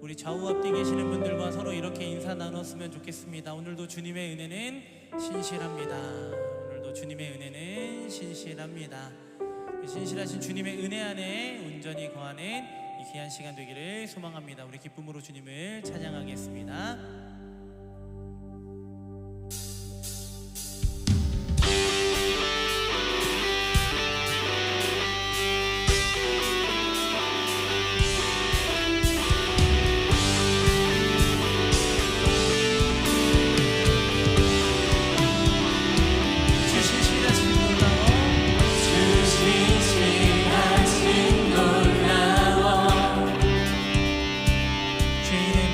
우리 좌우 앞뒤 계시는 분들과 서로 이렇게 인사 나눴으면 좋겠습니다. 오늘도 주님의 은혜는 신실합니다. 오늘도 주님의 은혜는 신실합니다. 신실하신 주님의 은혜 안에 온전히 거하는 이 귀한 시간 되기를 소망합니다. 우리 기쁨으로 주님을 찬양하겠습니다. 죄인의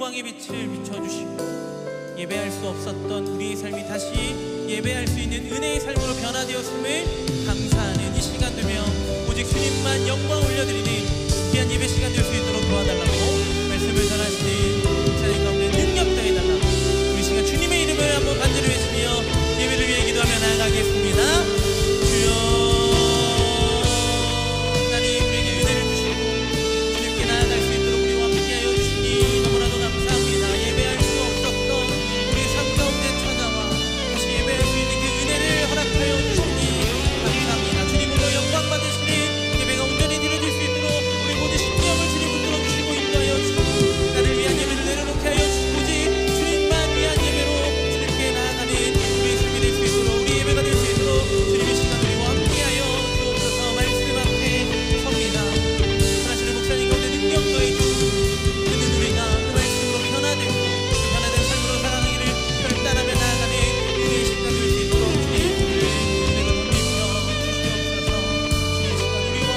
영광의 빛을 비춰주시고 예배할 수 없었던 우리의 삶이 다시 예배할 수 있는 은혜의 삶으로 변화되었음을 감사하는 이 시간 되며 오직 주님만 영광 올려드리는 귀한 예배 시간 될 수 있도록 도와달라고 말씀을 전하시는 목사님 가운데 능력 더해달라고 우리 시간 주님의 이름을 한번 간절히 외치며 예배를 위해 기도하며 나아가겠습니다. 주여 하나님 우리에게 은혜를 주시고 주님께 나아갈 수 있도록 우리와 함께하여 주시니 너무나도 감사합니다. 예배할 수 없었던 우리 삶 가운데 찾아와 다시 예배할 수 있는 그 은혜를 허락하여 주시니 감사합니다. 주님으로 영광 받으시는 예배가 온전히 드려질 수 있도록 우리 모든 심령을 주님 붙들어 주시고 인도하여 주시고 나를 위한 예배를 내려놓게 하여 주시고 오직 주님만 위한 예배로 주님께 나아가는 우리의 삶이 될 수 있도록 우리 예배가 될 수 있도록 주님의 시간 우리와 함께하여 주옵소서. 말씀 앞에 섭니다. 하나님의 목사님 가운데 능력 더해 주시고 듣는 우리가 그 말씀으로 변화되고 변화된 삶으로 살아가기를 결단하며 나아가는 은혜의 시간 될 수 있도록 주님 오늘 은혜가 덧입혀 주시옵소서. 주님의 시간 우리와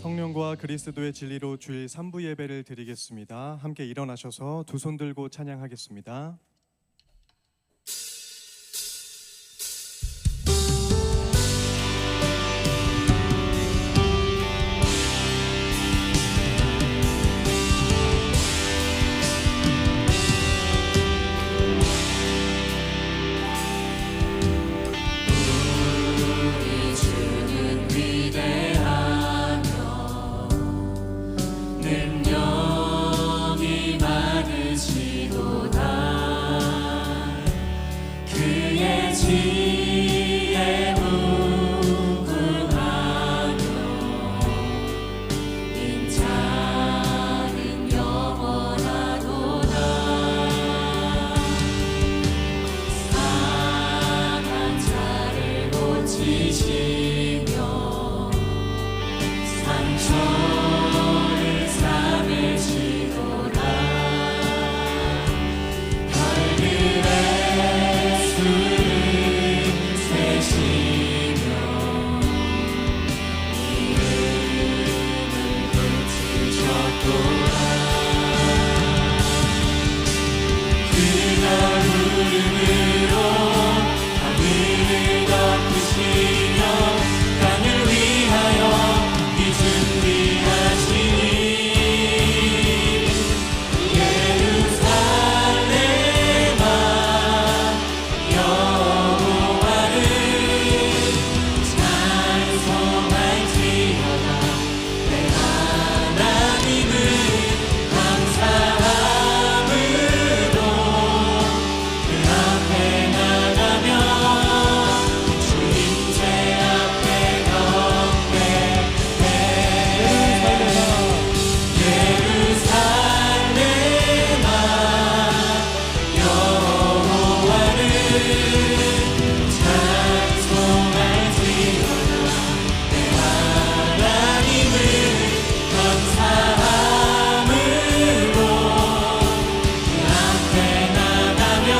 성령과 그리스도의 진리로 주일 3부 예배를 드리겠습니다. 함께 일어나셔서 두 손 들고 찬양하겠습니다. 능력이 많으시도다. 그의 지혜 무궁하며 인자는 영원하도다. 상한 자를 고치시며 상처를 싸매시도다. 별들의 수를 세시며 이름을 붙이셨도다. 그가 구름으로 하늘을 덮으시며 땅을 위하여 준비하시니 예루살렘아 여호와를 찬송할지어다. 내 하나님은 감사함으로 그 앞에 나가며 주님 제 앞에 예루살렘아 여호와를 찬송할지어다. 내 하나님을 감사함으로 그 앞에 나가며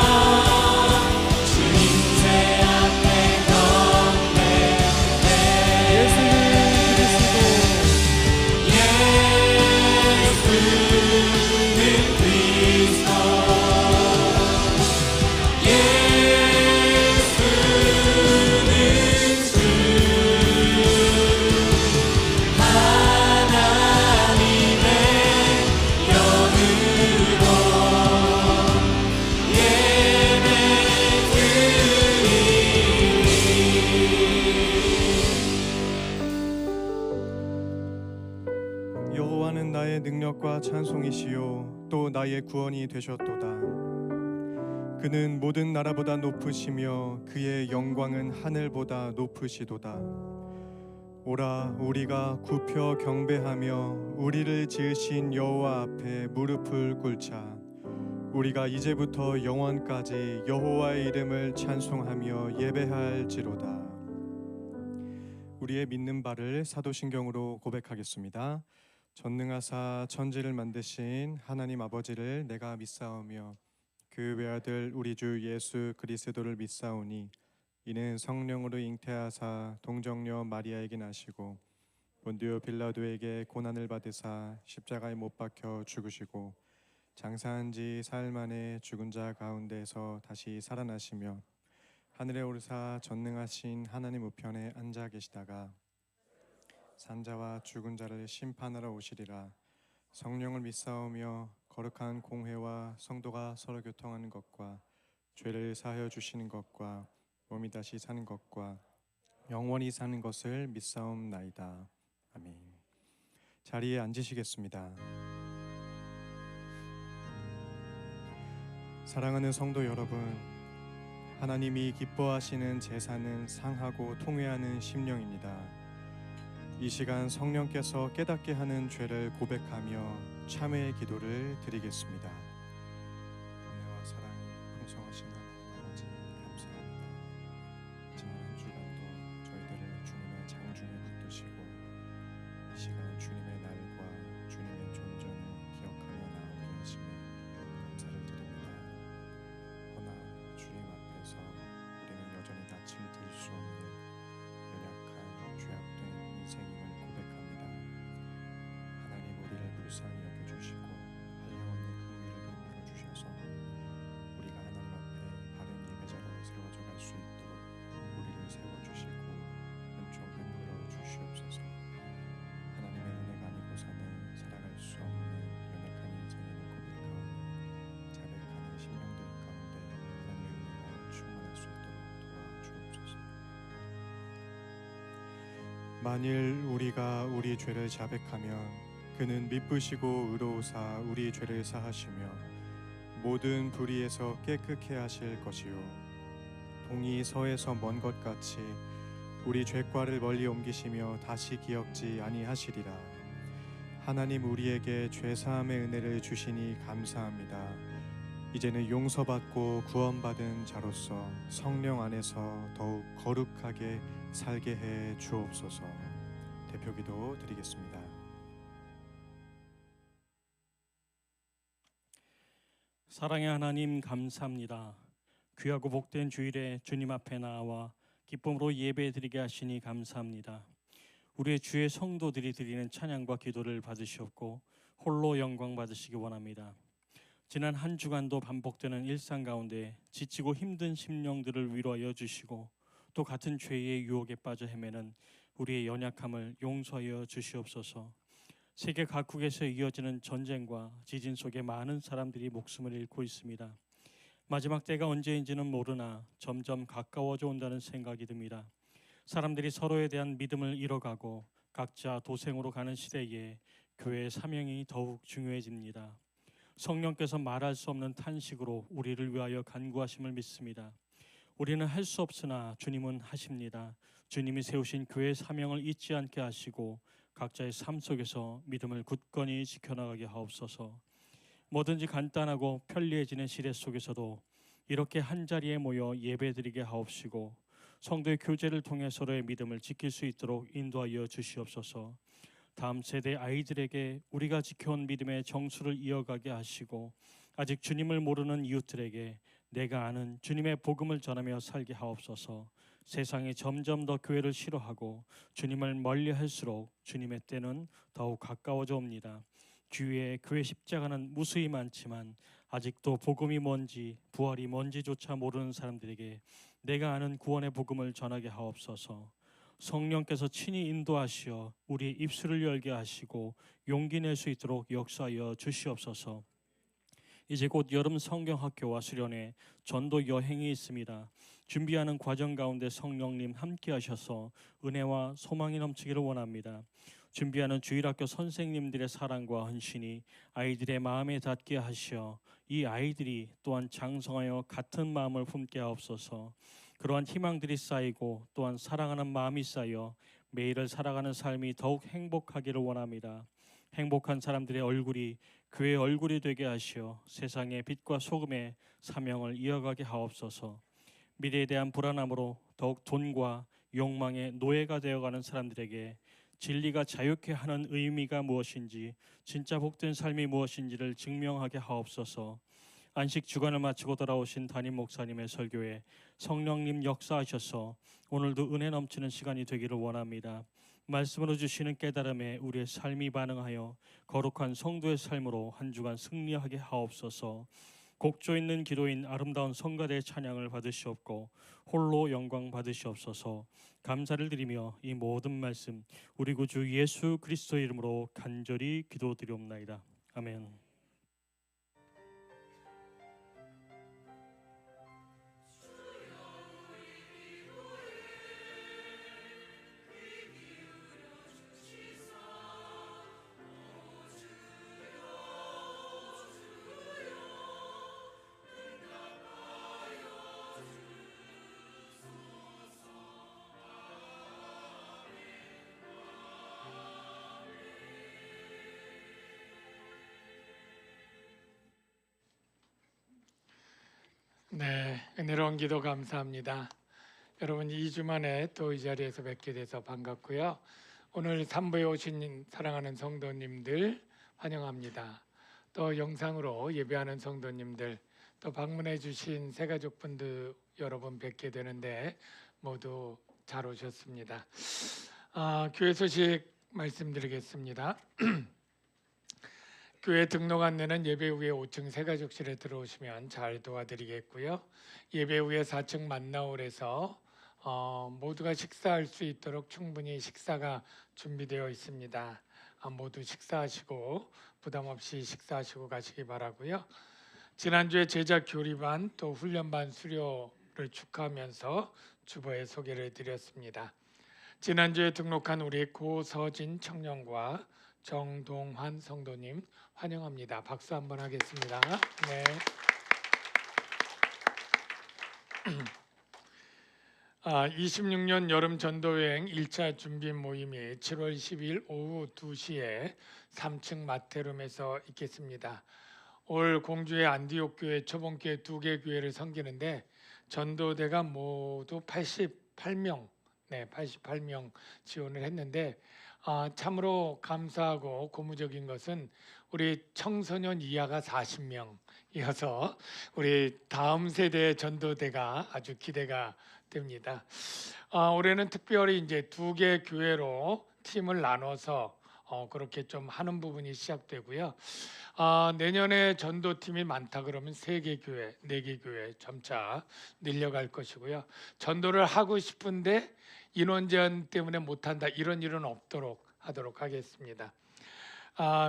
주님 제 앞에 경배해. 예수는 그리스도 예수는 주 하나님의 영으로 예배 드리리. 여호와는 나의 능력과 찬송이시요 또 나의 구원이 되셨도다. 그는 모든 나라보다 높으시며 그의 영광은 하늘보다 높으시도다. 오라 우리가 굽혀 경배하며 우리를 지으신 여호와 앞에 무릎을 꿇자. 우리가 이제부터 영원까지 여호와의 이름을 찬송하며 예배할지로다. 우리의 믿는 바를 사도신경으로 고백하겠습니다. 전능하사 천지를 만드신 하나님 아버지를 내가 믿사오며 그 외아들 우리 주 예수 그리스도를 믿사오니 이는 성령으로 잉태하사 동정녀 마리아에게 나시고 본디오 빌라도에게 고난을 받으사 십자가에 못 박혀 죽으시고 장사한 지 사흘 만에 죽은 자 가운데서 다시 살아나시며 하늘에 오르사 전능하신 하나님 우편에 앉아 계시다가 산자와 죽은 자를 심판하러 오시리라. 성령을 믿사오며 거룩한 공회와 성도가 서로 교통하는 것과 죄를 사하여 주시는 것과 몸이 다시 사는 것과 영원히 사는 것을 믿사옵나이다. 아멘. 자리에 앉으시겠습니다. 사랑하는 성도 여러분, 하나님이 기뻐하시는 제사는 상하고 통회하는 심령입니다. 이 시간 성령께서 깨닫게 하는 죄를 고백하며 참회의 기도를 드리겠습니다. 은혜와 사랑이 풍성하신 하나님 아버지 감사합니다. 지난 한 주간도 저희들을 주님의 장중에 붙드시고 이 시간 주님의 날과 주님의 존전을 기억하며 나오게 하심에 감사를 드립니다. 허나 주님 앞에서 우리는 여전히 낯을 들 수 없는 연약한 죄악된 인생임을 고백합니다. 하나님 우리를 불쌍히 여겨주시고 한량없는 긍휼을 베풀어 주셔서 우리가 하나님 앞에 바른 예배자로 세워져 갈 수 있도록 우리를 세워주시고 은총 베풀어 주시옵소서. 하나님의 은혜가 아니고서는 살아갈 수 없는 연약한 인생임을 고백하오니 자백하는 심령들 가운데 하나님의 은혜가 충만할 수 있도록 도와주옵소서. 만일 우리가 우리 죄를 자백하면 그는 미쁘시고 의로우사 우리 죄를 사하시며 모든 불의에서 깨끗게 하실 것이요 동이 서에서 먼 것 같이 우리 죄과를 멀리 옮기시며 다시 기억지 아니하시리라. 하나님 우리에게 죄사함의 은혜를 주시니 감사합니다. 이제는 용서받고 구원받은 자로서 성령 안에서 더욱 거룩하게 살게 해 주옵소서. 대표기도 드리겠습니다. 사랑의 하나님 감사합니다. 귀하고 복된 주일에 주님 앞에 나와 기쁨으로 예배드리게 하시니 감사합니다. 우리의 주의 성도들이 드리는 찬양과 기도를 받으시옵고 홀로 영광 받으시기 원합니다. 지난 한 주간도 반복되는 일상 가운데 지치고 힘든 심령들을 위로하여 주시고 또 같은 죄의 유혹에 빠져 헤매는 우리의 연약함을 용서하여 주시옵소서. 세계 각국에서 이어지는 전쟁과 지진 속에 많은 사람들이 목숨을 잃고 있습니다. 마지막 때가 언제인지는 모르나 점점 가까워져 온다는 생각이 듭니다. 사람들이 서로에 대한 믿음을 잃어가고 각자 도생으로 가는 시대에 교회의 사명이 더욱 중요해집니다. 성령께서 말할 수 없는 탄식으로 우리를 위하여 간구하심을 믿습니다. 우리는 할 수 없으나 주님은 하십니다. 주님이 세우신 교회의 사명을 잊지 않게 하시고 각자의 삶 속에서 믿음을 굳건히 지켜나가게 하옵소서. 뭐든지 간단하고 편리해지는 시대 속에서도 이렇게 한자리에 모여 예배드리게 하옵시고 성도의 교제를 통해 서로의 믿음을 지킬 수 있도록 인도하여 주시옵소서. 다음 세대 아이들에게 우리가 지켜온 믿음의 정수를 이어가게 하시고 아직 주님을 모르는 이웃들에게 내가 아는 주님의 복음을 전하며 살게 하옵소서. 세상이 점점 더 교회를 싫어하고 주님을 멀리할수록 주님의 때는 더욱 가까워져 옵니다. 주위에 교회 십자가는 무수히 많지만 아직도 복음이 뭔지 부활이 뭔지조차 모르는 사람들에게 내가 아는 구원의 복음을 전하게 하옵소서. 성령께서 친히 인도하시어 우리의 입술을 열게 하시고 용기 낼 수 있도록 역사하여 주시옵소서. 이제 곧 여름 성경학교와 수련회 전도 여행이 있습니다. 준비하는 과정 가운데 성령님 함께 하셔서 은혜와 소망이 넘치기를 원합니다. 준비하는 주일학교 선생님들의 사랑과 헌신이 아이들의 마음에 닿게 하시어 이 아이들이 또한 장성하여 같은 마음을 품게 하옵소서. 그러한 희망들이 쌓이고 또한 사랑하는 마음이 쌓여 매일을 살아가는 삶이 더욱 행복하기를 원합니다. 행복한 사람들의 얼굴이 교회의 얼굴이 되게 하시어 세상의 빛과 소금의 사명을 이어가게 하옵소서. 미래에 대한 불안함으로 더욱 돈과 욕망의 노예가 되어가는 사람들에게 진리가 자유케 하는 의미가 무엇인지 진짜 복된 삶이 무엇인지를 증명하게 하옵소서. 안식 주간을 마치고 돌아오신 담임 목사님의 설교에 성령님 역사하셔서 오늘도 은혜 넘치는 시간이 되기를 원합니다. 말씀으로 주시는 깨달음에 우리의 삶이 반응하여 거룩한 성도의 삶으로 한 주간 승리하게 하옵소서. 곡조 있는 기도인 아름다운 성가대의 찬양을 받으시옵고 홀로 영광 받으시옵소서. 감사를 드리며 이 모든 말씀 우리 구주 예수 그리스도 이름으로 간절히 기도드리옵나이다. 아멘. 네, 은혜로운 기도 감사합니다. 여러분 2주 만에 또 이 자리에서 뵙게 돼서 반갑고요. 오늘 3부에 오신 사랑하는 성도님들 환영합니다. 또 영상으로 예배하는 성도님들, 또 방문해 주신 새가족분들 여러분 뵙게 되는데 모두 잘 오셨습니다. 교회 소식 말씀드리겠습니다. 교회 등록 안내는 예배 후에 5층 새가족실에 들어오시면 잘 도와드리겠고요. 예배 후에 4층 만나홀에서 모두가 식사할 수 있도록 충분히 식사가 준비되어 있습니다. 모두 식사하시고 부담 없이 식사하시고 가시기 바라고요. 지난주에 제자 교리반 또 훈련반 수료를 축하하면서 주보에 소개를 드렸습니다. 지난주에 등록한 우리 고서진 청년과 정동환 성도님 환영합니다. 박수 한번 하겠습니다. 네. 26년 여름 전도여행 1차 준비 모임이 7월 10일 오후 2시에 3층 마테룸에서 있겠습니다. 올 공주의 안디옥 교회, 초봉교회 2개 교회를 섬기는데 전도대가 모두 88명, 88명 지원을 했는데 참으로 감사하고 고무적인 것은 우리 청소년 이하가 40명이어서 우리 다음 세대의 전도대가 아주 기대가 됩니다. 올해는 특별히 이제 2개 교회로 팀을 나눠서 그렇게 좀 하는 부분이 시작되고요. 내년에 전도팀이 많다 그러면 3개 교회, 4개 교회 점차 늘려갈 것이고요. 전도를 하고 싶은데 인원 제한 때문에 못한다 이런 일은 없도록 하도록 하겠습니다.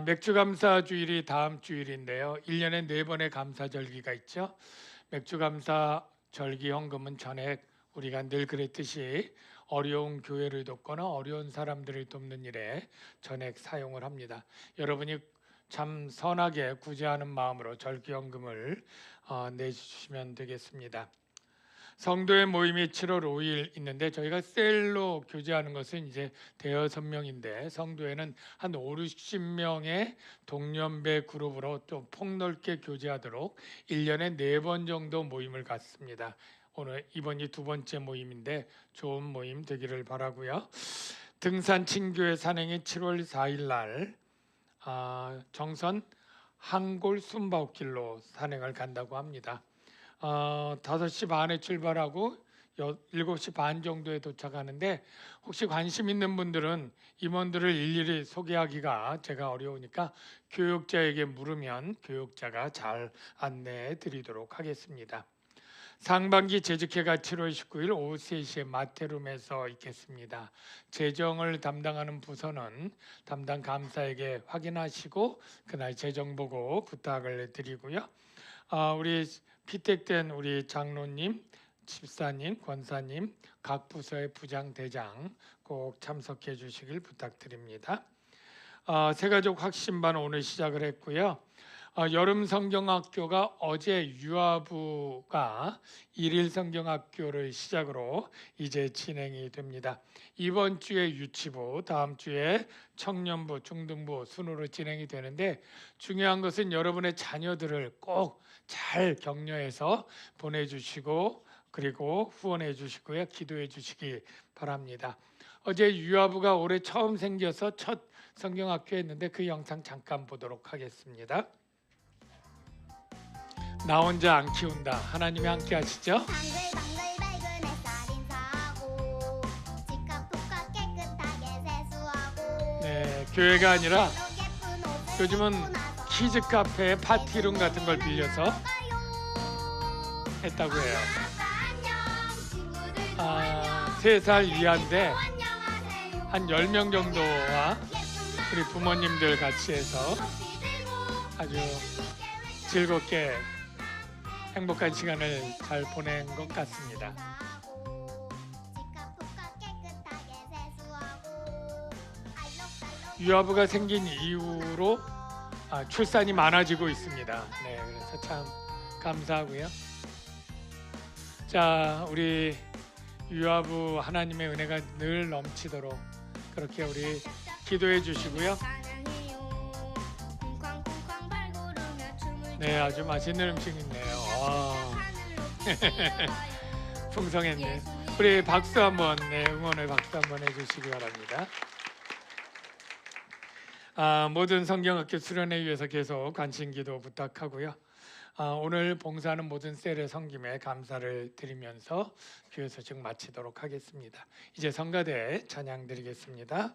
맥주감사 주일이 다음 주일인데요. 1년에 4번의 감사절기가 있죠. 맥주감사 절기 헌금은 전액 우리가 늘 그랬듯이 어려운 교회를 돕거나 어려운 사람들을 돕는 일에 전액 사용을 합니다. 여러분이 참 선하게 구제하는 마음으로 절기헌금을 내주시면 되겠습니다. 성도의 모임이 7월 5일 있는데 저희가 셀로 교제하는 것은 이제 대여섯 명인데 성도회는 한 5, 60명의 동년배 그룹으로 또 폭넓게 교제하도록 1년에 4번 정도 모임을 갖습니다. 오늘 이번이 2번째 모임인데 좋은 모임 되기를 바라고요. 등산 친교회 산행이 7월 4일 날 정선 한골 숨바웃길로 산행을 간다고 합니다. 5시 반에 출발하고 7시 반 정도에 도착하는데 혹시 관심 있는 분들은 임원들을 일일이 소개하기가 제가 어려우니까 교육자에게 물으면 교육자가 잘 안내해 드리도록 하겠습니다. 상반기 재직회가 7월 19일 오후 3시에 마테룸에서 있겠습니다. 재정을 담당하는 부서는 담당 감사에게 확인하시고 그날 재정 보고 부탁을 드리고요. 우리 피택된 우리 장로님, 집사님, 권사님, 각 부서의 부장, 대장 꼭 참석해 주시길 부탁드립니다. 새가족 확신반 오늘 시작을 했고요. 여름 성경학교가 어제 유아부가 1일 성경학교를 시작으로 이제 진행이 됩니다. 이번 주에 유치부, 다음 주에 청년부, 중등부 순으로 진행이 되는데 중요한 것은 여러분의 자녀들을 꼭 잘 격려해서 보내주시고 그리고 후원해 주시고요. 기도해 주시기 바랍니다. 어제 유아부가 올해 처음 생겨서 첫 성경학교 했는데 그 영상 잠깐 보도록 하겠습니다. 나 혼자 안 키운다. 하나님이 함께 하시죠. 방글방글 밝은 햇살 인사하고 지각복각 깨끗하게 세수하고 네, 교회가 아니라 예쁜 옷을 요즘은 입고 나서 키즈 카페 파티룸 같은 걸 빌려서 했다고 해요. 안녕 친구들도 아, 3살 이하인데 안녕하세요 한 10명 정도와 우리 부모님들 같이 해서 아주 즐겁게 행복한 시간을 잘 보낸 것 같습니다. 유아부가 생긴 이후로 출산이 많아지고 있습니다. 네, 그래서 참 감사하고요. 자, 우리 유아부 하나님의 은혜가 늘 넘치도록 그렇게 우리 기도해 주시고요. 네, 아주 맛있는 음식 있네요. 풍성했네. 우리 박수 한번, 네, 응원의 박수 한번 해주시기 바랍니다. 모든 성경학교 수련회 위해서 계속 관심기도 부탁하고요. 오늘 봉사하는 모든 셀의 섬김에 감사를 드리면서 교회 소식 마치도록 하겠습니다. 이제 성가대 찬양 드리겠습니다.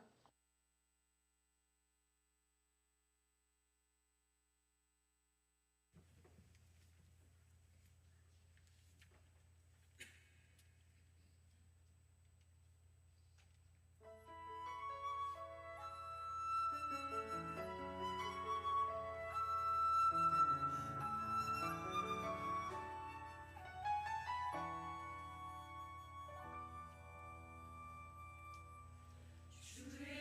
주의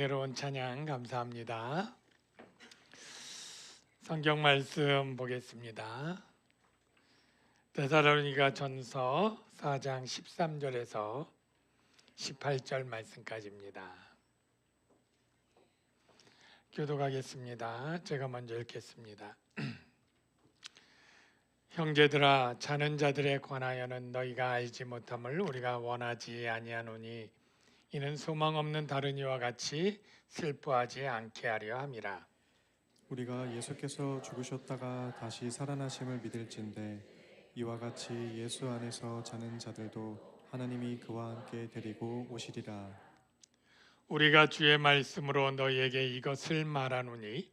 은혜로운 찬양 감사합니다. 성경 말씀 보겠습니다. 데살로니가 전서 4장 13절에서 18절 말씀까지입니다. 교독하겠습니다. 제가 먼저 읽겠습니다. 형제들아, 자는 자들에 관하여는 너희가 알지 못함을 우리가 원하지 아니하노니 이는 소망 없는 다른 이와 같이 슬퍼하지 않게 하려 함이라. 우리가 예수께서 죽으셨다가 다시 살아나심을 믿을진대 이와 같이 예수 안에서 자는 자들도 하나님이 그와 함께 데리고 오시리라. 우리가 주의 말씀으로 너희에게 이것을 말하노니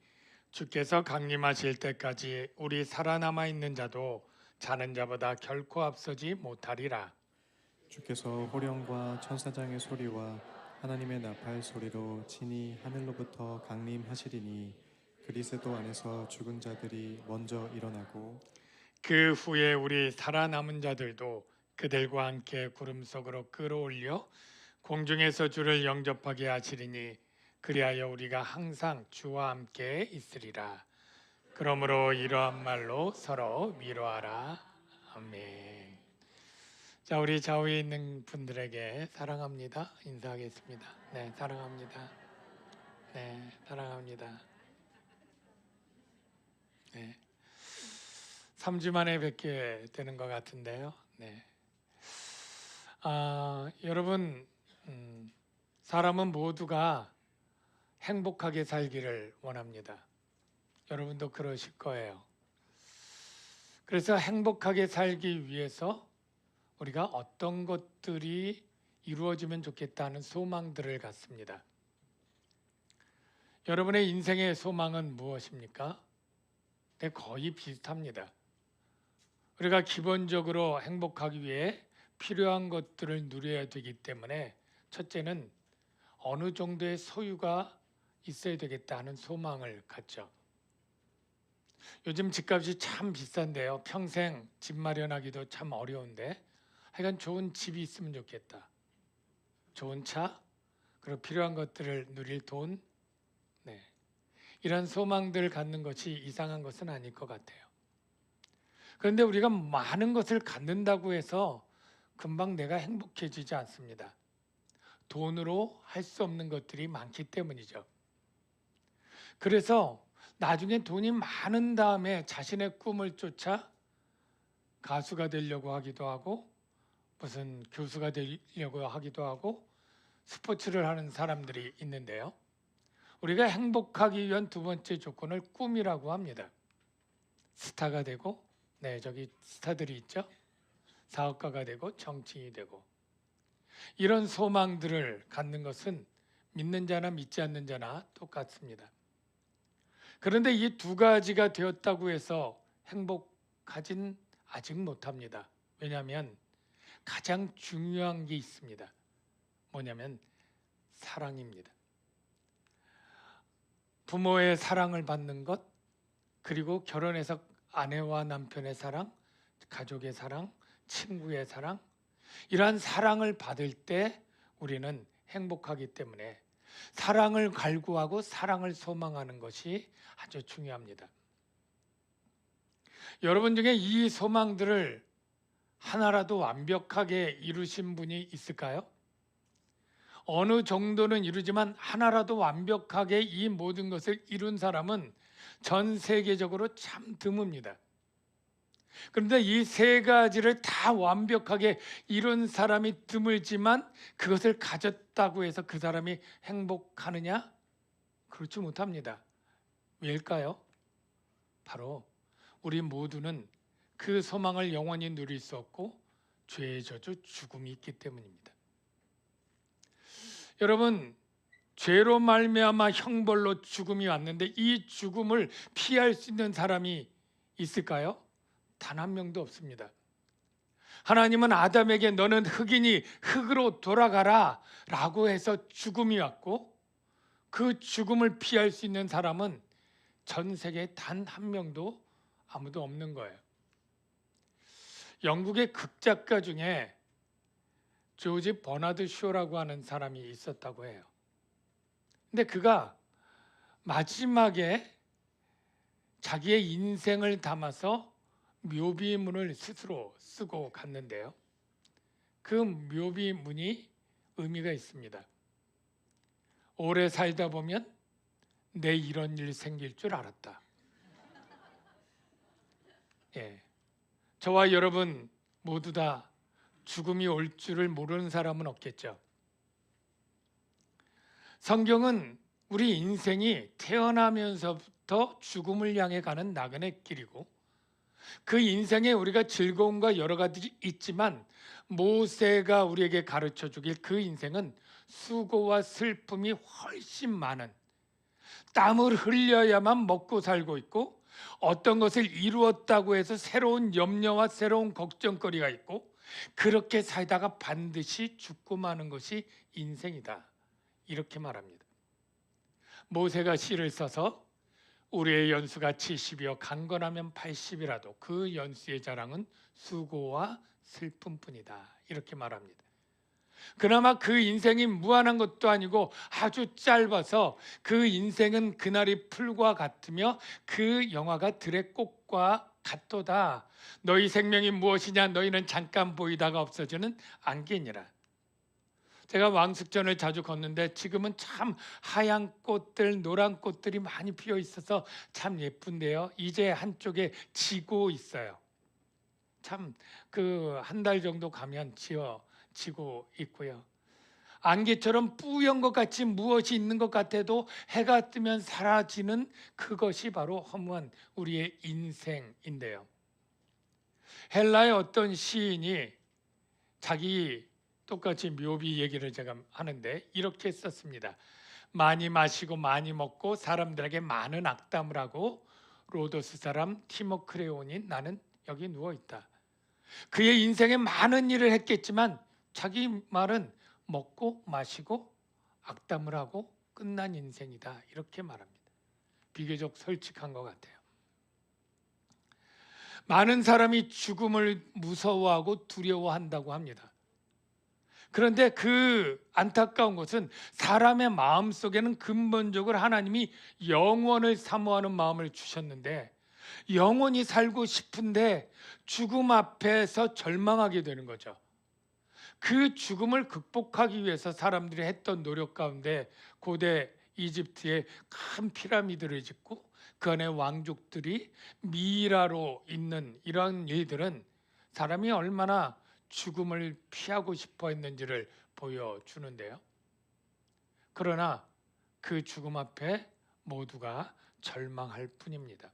주께서 강림하실 때까지 우리 살아남아 있는 자도 자는 자보다 결코 앞서지 못하리라. 주께서 호령과 천사장의 소리와 하나님의 나팔 소리로 친히 하늘로부터 강림하시리니 그리스도 안에서 죽은 자들이 먼저 일어나고 그 후에 우리 살아남은 자들도 그들과 함께 구름 속으로 끌어올려 공중에서 주를 영접하게 하시리니 그리하여 우리가 항상 주와 함께 있으리라. 그러므로 이러한 말로 서로 위로하라. 아멘. 자, 우리 좌우에 있는 분들에게 사랑합니다 인사하겠습니다. 네, 사랑합니다. 네, 사랑합니다. 네, 3주 만에 뵙게 되는 것 같은데요. 네, 여러분, 사람은 모두가 행복하게 살기를 원합니다. 여러분도 그러실 거예요. 그래서 행복하게 살기 위해서 우리가 어떤 것들이 이루어지면 좋겠다는 소망들을 갖습니다. 여러분의 인생의 소망은 무엇입니까? 네, 거의 비슷합니다. 우리가 기본적으로 행복하기 위해 필요한 것들을 누려야 되기 때문에 첫째는 어느 정도의 소유가 있어야 되겠다는 소망을 갖죠. 요즘 집값이 참 비싼데요. 평생 집 마련하기도 참 어려운데 하여간 좋은 집이 있으면 좋겠다. 좋은 차, 그리고 필요한 것들을 누릴 돈, 네, 이런 소망들을 갖는 것이 이상한 것은 아닐 것 같아요. 그런데 우리가 많은 것을 갖는다고 해서 금방 내가 행복해지지 않습니다. 돈으로 할 수 없는 것들이 많기 때문이죠. 그래서 나중에 돈이 많은 다음에 자신의 꿈을 쫓아 가수가 되려고 하기도 하고 무슨 교수가 되려고 하기도 하고 스포츠를 하는 사람들이 있는데요. 우리가 행복하기 위한 두 번째 조건을 꿈이라고 합니다. 스타가 되고, 네, 저기 스타들이 있죠. 사업가가 되고 정치인이 되고, 이런 소망들을 갖는 것은 믿는 자나 믿지 않는 자나 똑같습니다. 그런데 이 두 가지가 되었다고 해서 행복하진 아직 못합니다. 왜냐하면 가장 중요한 게 있습니다. 뭐냐면 사랑입니다. 부모의 사랑을 받는 것, 그리고 결혼해서 아내와 남편의 사랑, 가족의 사랑, 친구의 사랑, 이러한 사랑을 받을 때 우리는 행복하기 때문에 사랑을 갈구하고 사랑을 소망하는 것이 아주 중요합니다. 여러분 중에 이 소망들을 하나라도 완벽하게 이루신 분이 있을까요? 어느 정도는 이루지만 하나라도 완벽하게 이 모든 것을 이룬 사람은 전 세계적으로 참 드뭅니다. 그런데 이 세 가지를 다 완벽하게 이룬 사람이 드물지만 그것을 가졌다고 해서 그 사람이 행복하느냐? 그렇지 못합니다. 왜일까요? 바로 우리 모두는 그 소망을 영원히 누릴 수 없고 죄의 저주 죽음이 있기 때문입니다. 여러분, 죄로 말미암아 형벌로 죽음이 왔는데 이 죽음을 피할 수 있는 사람이 있을까요? 단 한 명도 없습니다. 하나님은 아담에게 너는 흙이니 흙으로 돌아가라 라고 해서 죽음이 왔고, 그 죽음을 피할 수 있는 사람은 전 세계에 단 한 명도 아무도 없는 거예요. 영국의 극작가 중에 조지 버나드 쇼라고 하는 사람이 있었다고 해요. 근데 그가 마지막에 자기의 인생을 담아서 묘비문을 스스로 쓰고 갔는데요. 그 묘비문이 의미가 있습니다. 오래 살다 보면 내 이런 일 생길 줄 알았다. 예, 저와 여러분 모두 다 죽음이 올 줄을 모르는 사람은 없겠죠. 성경은 우리 인생이 태어나면서부터 죽음을 향해 가는 나그네 길이고, 그 인생에 우리가 즐거움과 여러 가지 있지만 모세가 우리에게 가르쳐 주길 그 인생은 수고와 슬픔이 훨씬 많은, 땀을 흘려야만 먹고 살고 있고, 어떤 것을 이루었다고 해서 새로운 염려와 새로운 걱정거리가 있고, 그렇게 살다가 반드시 죽고 마는 것이 인생이다, 이렇게 말합니다. 모세가 시를 써서 우리의 연수가 70이요 강건하면 80이라도 그 연수의 자랑은 수고와 슬픔뿐이다, 이렇게 말합니다. 그나마 그 인생이 무한한 것도 아니고 아주 짧아서 그 인생은 그날이 풀과 같으며 그 영화가 들의 꽃과 같도다. 너희 생명이 무엇이냐? 너희는 잠깐 보이다가 없어지는 안개니라. 제가 왕숙전을 자주 걷는데 지금은 참 하얀 꽃들, 노란 꽃들이 많이 피어 있어서 참 예쁜데요. 이제 한쪽에 지고 있어요. 참 그 한 달 정도 가면 지고 있고요. 안개처럼 뿌연 것 같이 무엇이 있는 것 같아도 해가 뜨면 사라지는 그것이 바로 허무한 우리의 인생인데요. 헬라의 어떤 시인이 자기 똑같이 묘비 얘기를 제가 하는데 이렇게 썼습니다. 많이 마시고 많이 먹고 사람들에게 많은 악담을 하고 로도스 사람 티모크레온이 나는 여기 누워있다. 그의 인생에 많은 일을 했겠지만 자기 말은 먹고 마시고 악담을 하고 끝난 인생이다, 이렇게 말합니다. 비교적 솔직한 것 같아요. 많은 사람이 죽음을 무서워하고 두려워한다고 합니다. 그런데 그 안타까운 것은 사람의 마음속에는 근본적으로 하나님이 영원을 사모하는 마음을 주셨는데 영원히 살고 싶은데 죽음 앞에서 절망하게 되는 거죠. 그 죽음을 극복하기 위해서 사람들이 했던 노력 가운데 고대 이집트에 큰 피라미드를 짓고 그 안에 왕족들이 미이라로 있는 이러한 일들은 사람이 얼마나 죽음을 피하고 싶어 했는지를 보여주는데요. 그러나 그 죽음 앞에 모두가 절망할 뿐입니다.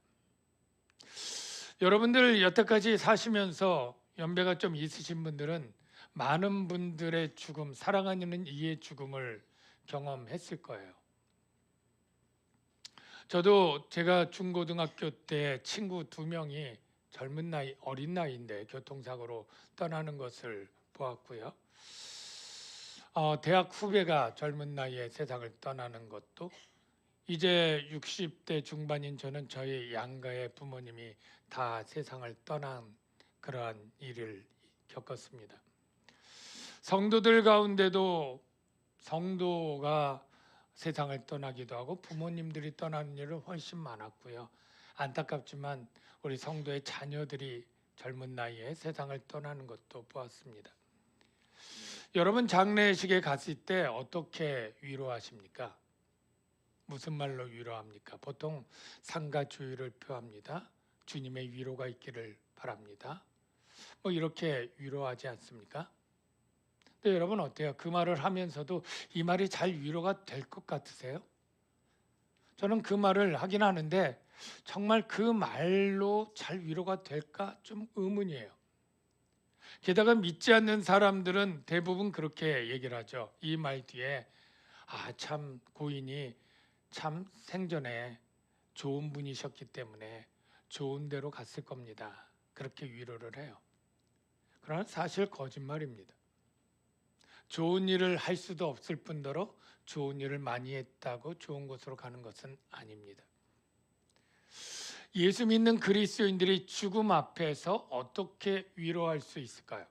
여러분들 여태까지 사시면서 연배가 좀 있으신 분들은 많은 분들의 죽음, 사랑하는 이의 죽음을 경험했을 거예요. 저도 제가 중고등학교 때 친구 2명이 젊은 나이, 어린 나이인데 교통사고로 떠나는 것을 보았고요. 대학 후배가 젊은 나이에 세상을 떠나는 것도, 이제 60대 중반인 저는 저희 양가의 부모님이 다 세상을 떠난 그러한 일을 겪었습니다. 성도들 가운데도 성도가 세상을 떠나기도 하고 부모님들이 떠나는 일은 훨씬 많았고요. 안타깝지만 우리 성도의 자녀들이 젊은 나이에 세상을 떠나는 것도 보았습니다. 여러분 장례식에 갔을 때 어떻게 위로하십니까? 무슨 말로 위로합니까? 보통 상가 주의를 표합니다. 주님의 위로가 있기를 바랍니다. 뭐 이렇게 위로하지 않습니까? 근데 여러분 어때요? 그 말을 하면서도 이 말이 잘 위로가 될 것 같으세요? 저는 그 말을 하긴 하는데 정말 그 말로 잘 위로가 될까 좀 의문이에요. 게다가 믿지 않는 사람들은 대부분 그렇게 얘기를 하죠. 이 말 뒤에 참 고인이 참 생전에 좋은 분이셨기 때문에 좋은 데로 갔을 겁니다, 그렇게 위로를 해요. 그러나 사실 거짓말입니다. 좋은 일을 할 수도 없을 뿐더러 좋은 일을 많이 했다고 좋은 곳으로 가는 것은 아닙니다. 예수 믿는 그리스도인들이 죽음 앞에서 어떻게 위로할 수 있을까요?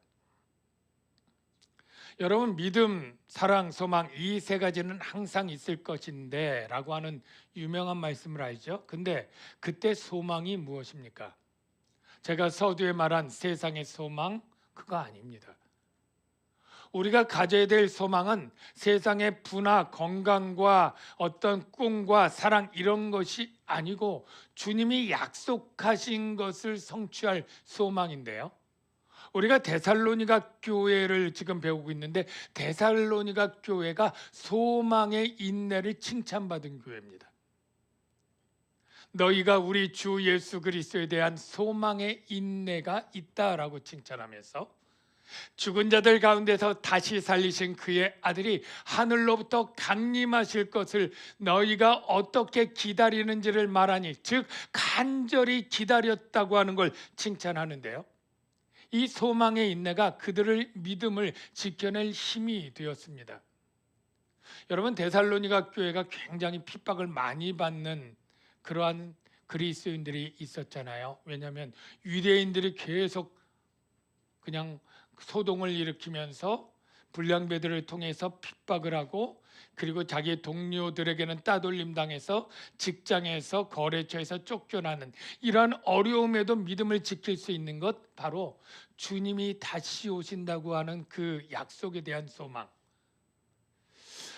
여러분, 믿음, 사랑, 소망 이 세 가지는 항상 있을 것인데 라고 하는 유명한 말씀을 알죠? 근데 그때 소망이 무엇입니까? 제가 서두에 말한 세상의 소망 그거 아닙니다. 우리가 가져야 될 소망은 세상의 부나 건강과 어떤 꿈과 사랑 이런 것이 아니고 주님이 약속하신 것을 성취할 소망인데요. 우리가 데살로니가 교회를 지금 배우고 있는데 데살로니가 교회가 소망의 인내를 칭찬받은 교회입니다. 너희가 우리 주 예수 그리스도에 대한 소망의 인내가 있다라고 칭찬하면서 죽은 자들 가운데서 다시 살리신 그의 아들이 하늘로부터 강림하실 것을 너희가 어떻게 기다리는지를 말하니, 즉 간절히 기다렸다고 하는 걸 칭찬하는데요. 이 소망의 인내가 그들의 믿음을 지켜낼 힘이 되었습니다. 여러분, 데살로니가 교회가 굉장히 핍박을 많이 받는 그러한 그리스도인들이 있었잖아요. 왜냐하면 유대인들이 계속 그냥 소동을 일으키면서 불량배들을 통해서 핍박을 하고, 그리고 자기 동료들에게는 따돌림 당해서 직장에서 거래처에서 쫓겨나는 이러한 어려움에도 믿음을 지킬 수 있는 것, 바로 주님이 다시 오신다고 하는 그 약속에 대한 소망.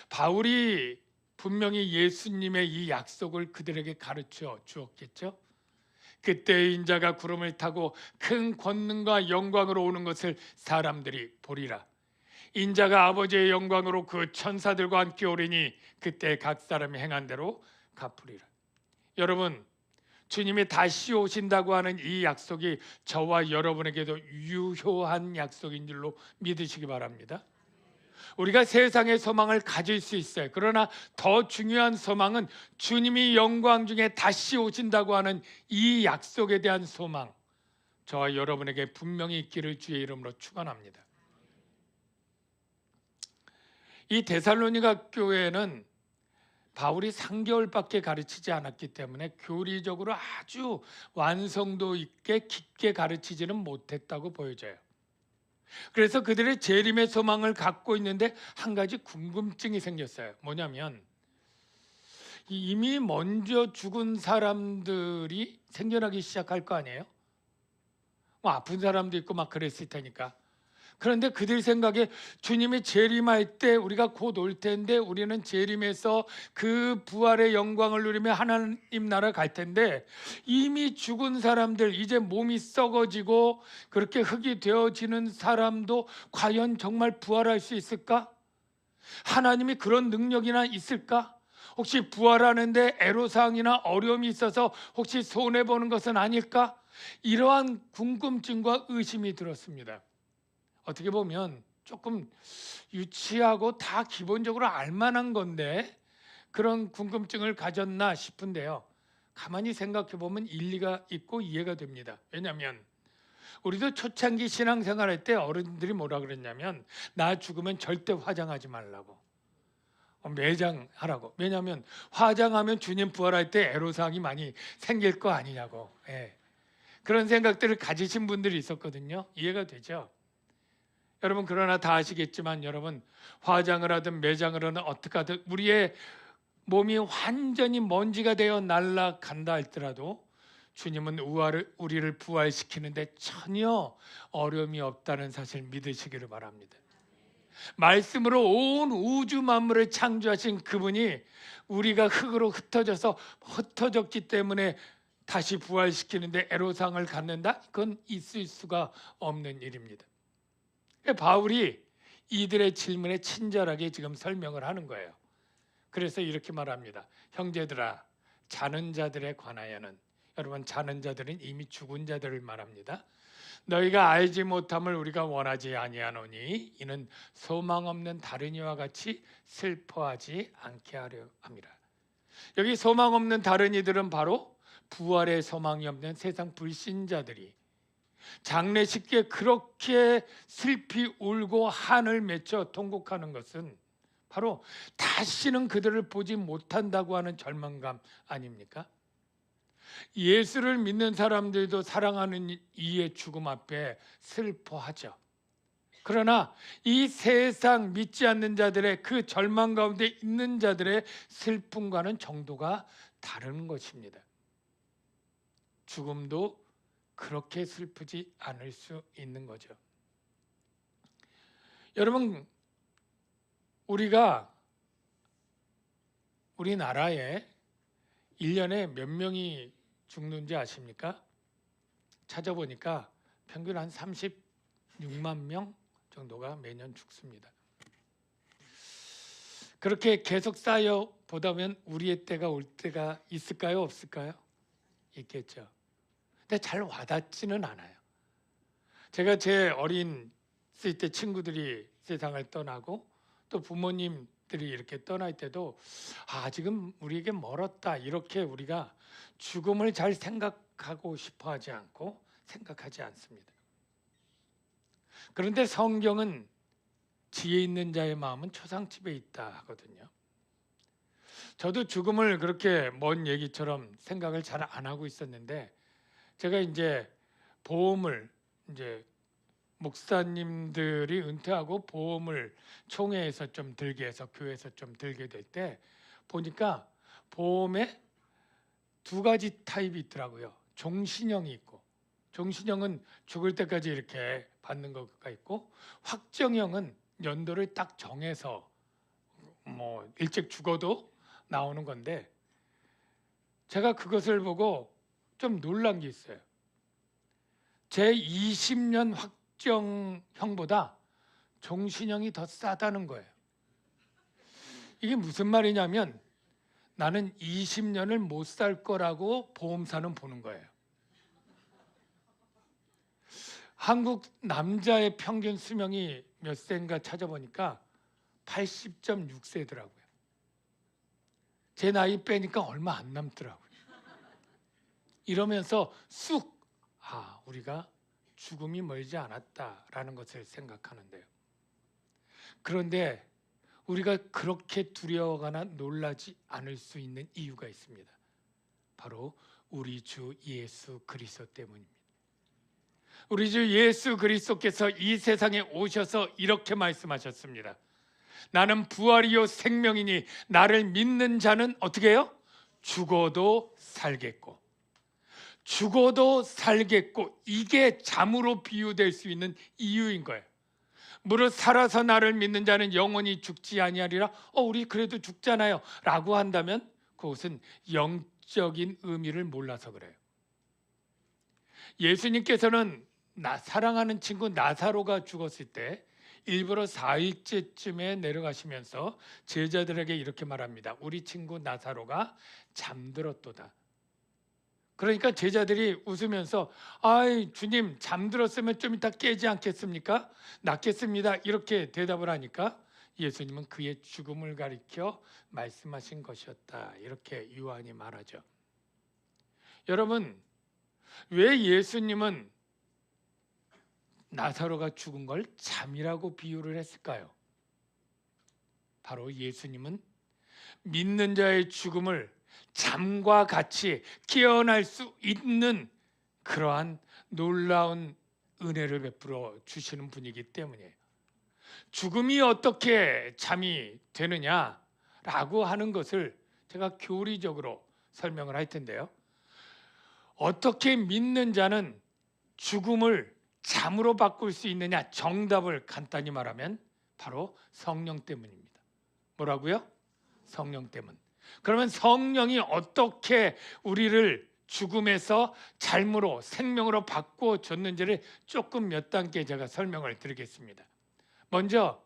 바울이 분명히 예수님의 이 약속을 그들에게 가르쳐 주었겠죠. 그때 인자가 구름을 타고 큰 권능과 영광으로 오는 것을 사람들이 보리라. 인자가 아버지의 영광으로 그 천사들과 함께 오리니 그때 각 사람이 행한 대로 갚으리라. 여러분, 주님이 다시 오신다고 하는 이 약속이 저와 여러분에게도 유효한 약속인 줄로 믿으시기 바랍니다. 우리가 세상의 소망을 가질 수 있어요. 그러나 더 중요한 소망은 주님이 영광 중에 다시 오신다고 하는 이 약속에 대한 소망, 저와 여러분에게 분명히 있기를 주의 이름으로 축원합니다. 이 데살로니가 교회는 바울이 3개월밖에 가르치지 않았기 때문에 교리적으로 아주 완성도 있게 깊게 가르치지는 못했다고 보여져요. 그래서 그들의 재림의 소망을 갖고 있는데 한 가지 궁금증이 생겼어요. 뭐냐면 이미 먼저 죽은 사람들이 생겨나기 시작할 거 아니에요? 뭐 아픈 사람도 있고 막 그랬을 테니까. 그런데 그들 생각에 주님이 재림할 때 우리가 곧 올 텐데 우리는 재림에서 그 부활의 영광을 누리며 하나님 나라 갈 텐데, 이미 죽은 사람들, 이제 몸이 썩어지고 그렇게 흙이 되어지는 사람도 과연 정말 부활할 수 있을까? 하나님이 그런 능력이나 있을까? 혹시 부활하는데 애로사항이나 어려움이 있어서 혹시 손해보는 것은 아닐까? 이러한 궁금증과 의심이 들었습니다. 어떻게 보면 조금 유치하고 다 기본적으로 알만한 건데 그런 궁금증을 가졌나 싶은데요. 가만히 생각해 보면 일리가 있고 이해가 됩니다. 왜냐하면 우리도 초창기 신앙생활할 때 어른들이 뭐라 그랬냐면 나 죽으면 절대 화장하지 말라고, 매장하라고. 왜냐하면 화장하면 주님 부활할 때 애로사항이 많이 생길 거 아니냐고. 그런 생각들을 가지신 분들이 있었거든요. 이해가 되죠? 여러분, 그러나 다 아시겠지만 여러분, 화장을 하든 매장을 하든 어떻게 하든 우리의 몸이 완전히 먼지가 되어 날아간다 할지라도 주님은 우리를 부활시키는데 전혀 어려움이 없다는 사실 믿으시기를 바랍니다. 말씀으로 온 우주 만물을 창조하신 그분이 우리가 흙으로 흩어졌기 때문에 다시 부활시키는데 애로사항을 갖는다? 그건 있을 수가 없는 일입니다. 바울이 이들의 질문에 친절하게 지금 설명을 하는 거예요. 그래서 이렇게 말합니다. 형제들아, 자는 자들에 관하여는, 여러분 자는 자들은 이미 죽은 자들을 말합니다. 너희가 알지 못함을 우리가 원하지 아니하노니 이는 소망 없는 다른 이와 같이 슬퍼하지 않게 하려 함이라. 여기 소망 없는 다른 이들은 바로 부활의 소망이 없는 세상 불신자들이 장례식에 그렇게 슬피 울고 한을 맺혀 통곡하는 것은 바로 다시는 그들을 보지 못한다고 하는 절망감 아닙니까? 예수를 믿는 사람들도 사랑하는 이의 죽음 앞에 슬퍼하죠. 그러나 이 세상 믿지 않는 자들의 그 절망 가운데 있는 자들의 슬픔과는 정도가 다른 것입니다. 죽음도 그렇게 슬프지 않을 수 있는 거죠. 여러분, 우리나라에 1년에 몇 명이 죽는지 아십니까? 찾아보니까 평균 한 36만 명 정도가 매년 죽습니다. 그렇게 계속 쌓여 보다 보면 우리의 때가 올 때가 있을까요? 없을까요? 있겠죠. 근데 잘 와닿지는 않아요. 제가 제 어린 때 친구들이 세상을 떠나고 또 부모님들이 이렇게 떠날 때도 지금 우리에게 멀었다, 이렇게 우리가 죽음을 잘 생각하고 싶어 하지 않고 생각하지 않습니다. 그런데 성경은 지혜 있는 자의 마음은 초상집에 있다 하거든요. 저도 죽음을 그렇게 먼 얘기처럼 생각을 잘 안 하고 있었는데, 제가 이제 보험을 목사님들이 은퇴하고 보험을 총회에서 좀 들게 해서 교회에서 좀 들게 될 때 보니까 보험에 두 가지 타입이 있더라고요. 종신형이 있고, 종신형은 죽을 때까지 이렇게 받는 거가 있고, 확정형은 연도를 딱 정해서 뭐 일찍 죽어도 나오는 건데, 제가 그것을 보고 좀 놀란 게 있어요. 제 20년 확정형보다 종신형이 더 싸다는 거예요. 이게 무슨 말이냐면 나는 20년을 못 살 거라고 보험사는 보는 거예요. 한국 남자의 평균 수명이 몇 세인가 찾아보니까 80.6세더라고요. 제 나이 빼니까 얼마 안 남더라고요. 이러면서 쑥 우리가 죽음이 멀지 않았다라는 것을 생각하는데요. 그런데 우리가 그렇게 두려워하거나 놀라지 않을 수 있는 이유가 있습니다. 바로 우리 주 예수 그리스도 때문입니다. 우리 주 예수 그리스도께서 이 세상에 오셔서 이렇게 말씀하셨습니다. 나는 부활이요 생명이니 나를 믿는 자는 어떻게 해요? 죽어도 살겠고. 죽어도 살겠고, 이게 잠으로 비유될 수 있는 이유인 거예요. 무릇 살아서 나를 믿는 자는 영원히 죽지 아니하리라. 우리 그래도 죽잖아요 라고 한다면 그것은 영적인 의미를 몰라서 그래요. 예수님께서는 사랑하는 친구 나사로가 죽었을 때 일부러 4일째쯤에 내려가시면서 제자들에게 이렇게 말합니다. 우리 친구 나사로가 잠들었도다. 그러니까 제자들이 웃으면서 주님, 잠들었으면 좀 이따 깨지 않겠습니까? 낫겠습니다. 이렇게 대답을 하니까 예수님은 그의 죽음을 가리켜 말씀하신 것이었다. 이렇게 요한이 말하죠. 여러분, 왜 예수님은 나사로가 죽은 걸 잠이라고 비유를 했을까요? 바로 예수님은 믿는 자의 죽음을 잠과 같이 깨어날 수 있는 그러한 놀라운 은혜를 베풀어 주시는 분이기 때문이에요. 죽음이 어떻게 잠이 되느냐라고 하는 것을 제가 교리적으로 설명을 할 텐데요. 어떻게 믿는 자는 죽음을 잠으로 바꿀 수 있느냐? 정답을 간단히 말하면 바로 성령 때문입니다. 뭐라고요? 성령 때문. 그러면 성령이 어떻게 우리를 죽음에서 삶으로, 생명으로 바꿔줬는지를 조금 몇 단계 제가 설명을 드리겠습니다. 먼저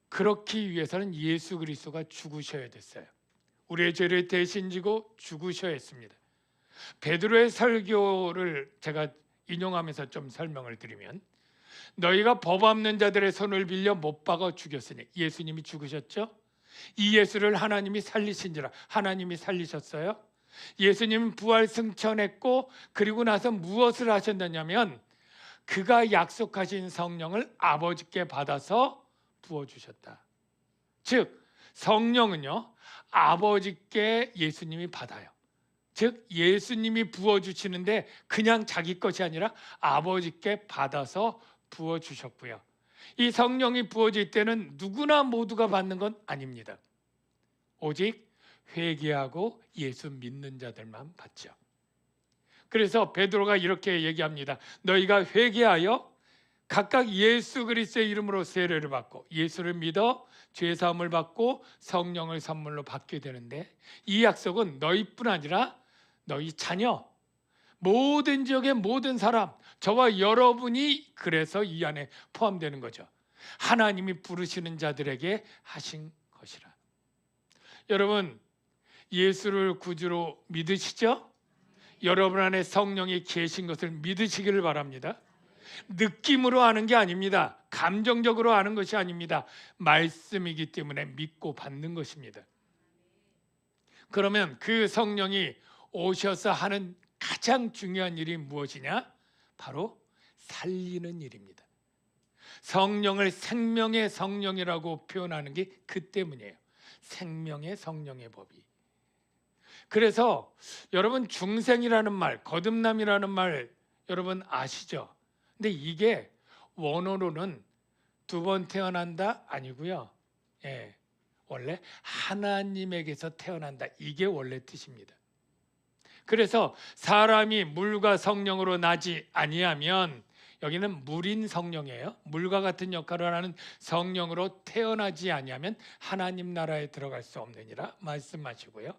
그렇기 위해서는 예수 그리스도가 죽으셔야 됐어요. 우리의 죄를 대신 지고 죽으셔야 했습니다. 베드로의 설교를 제가 인용하면서 좀 설명을 드리면, 너희가 법 없는 자들의 손을 빌려 못 박아 죽였으니, 예수님이 죽으셨죠? 이 예수를 하나님이 살리신지라. 하나님이 살리셨어요. 예수님은 부활 승천했고, 그리고 나서 무엇을 하셨느냐면 그가 약속하신 성령을 아버지께 받아서 부어주셨다. 즉 성령은요, 아버지께 예수님이 받아요. 즉 예수님이 부어주시는데 그냥 자기 것이 아니라 아버지께 받아서 부어 주셨고요. 이 성령이 부어질 때는 누구나 모두가 받는 건 아닙니다. 오직 회개하고 예수 믿는 자들만 받죠. 그래서 베드로가 이렇게 얘기합니다. 너희가 회개하여 각각 예수 그리스도의 이름으로 세례를 받고 예수를 믿어 죄 사함을 받고 성령을 선물로 받게 되는데, 이 약속은 너희뿐 아니라 너희 자녀, 모든 지역의 모든 사람, 저와 여러분이 그래서 이 안에 포함되는 거죠. 하나님이 부르시는 자들에게 하신 것이라. 여러분, 예수를 구주로 믿으시죠? 여러분 안에 성령이 계신 것을 믿으시기를 바랍니다. 느낌으로 아는 게 아닙니다. 감정적으로 아는 것이 아닙니다. 말씀이기 때문에 믿고 받는 것입니다. 그러면 그 성령이 오셔서 하는 가장 중요한 일이 무엇이냐? 바로 살리는 일입니다. 성령을 생명의 성령이라고 표현하는 게 그 때문이에요. 생명의 성령의 법이. 그래서 여러분, 중생이라는 말, 거듭남이라는 말 여러분 아시죠? 근데 이게 원어로는 두 번 태어난다 아니고요. 원래 하나님에게서 태어난다, 이게 원래 뜻입니다. 그래서 사람이 물과 성령으로 나지 아니하면, 여기는 물인 성령이에요. 물과 같은 역할을 하는 성령으로 태어나지 아니하면 하나님 나라에 들어갈 수 없느니라 말씀하시고요.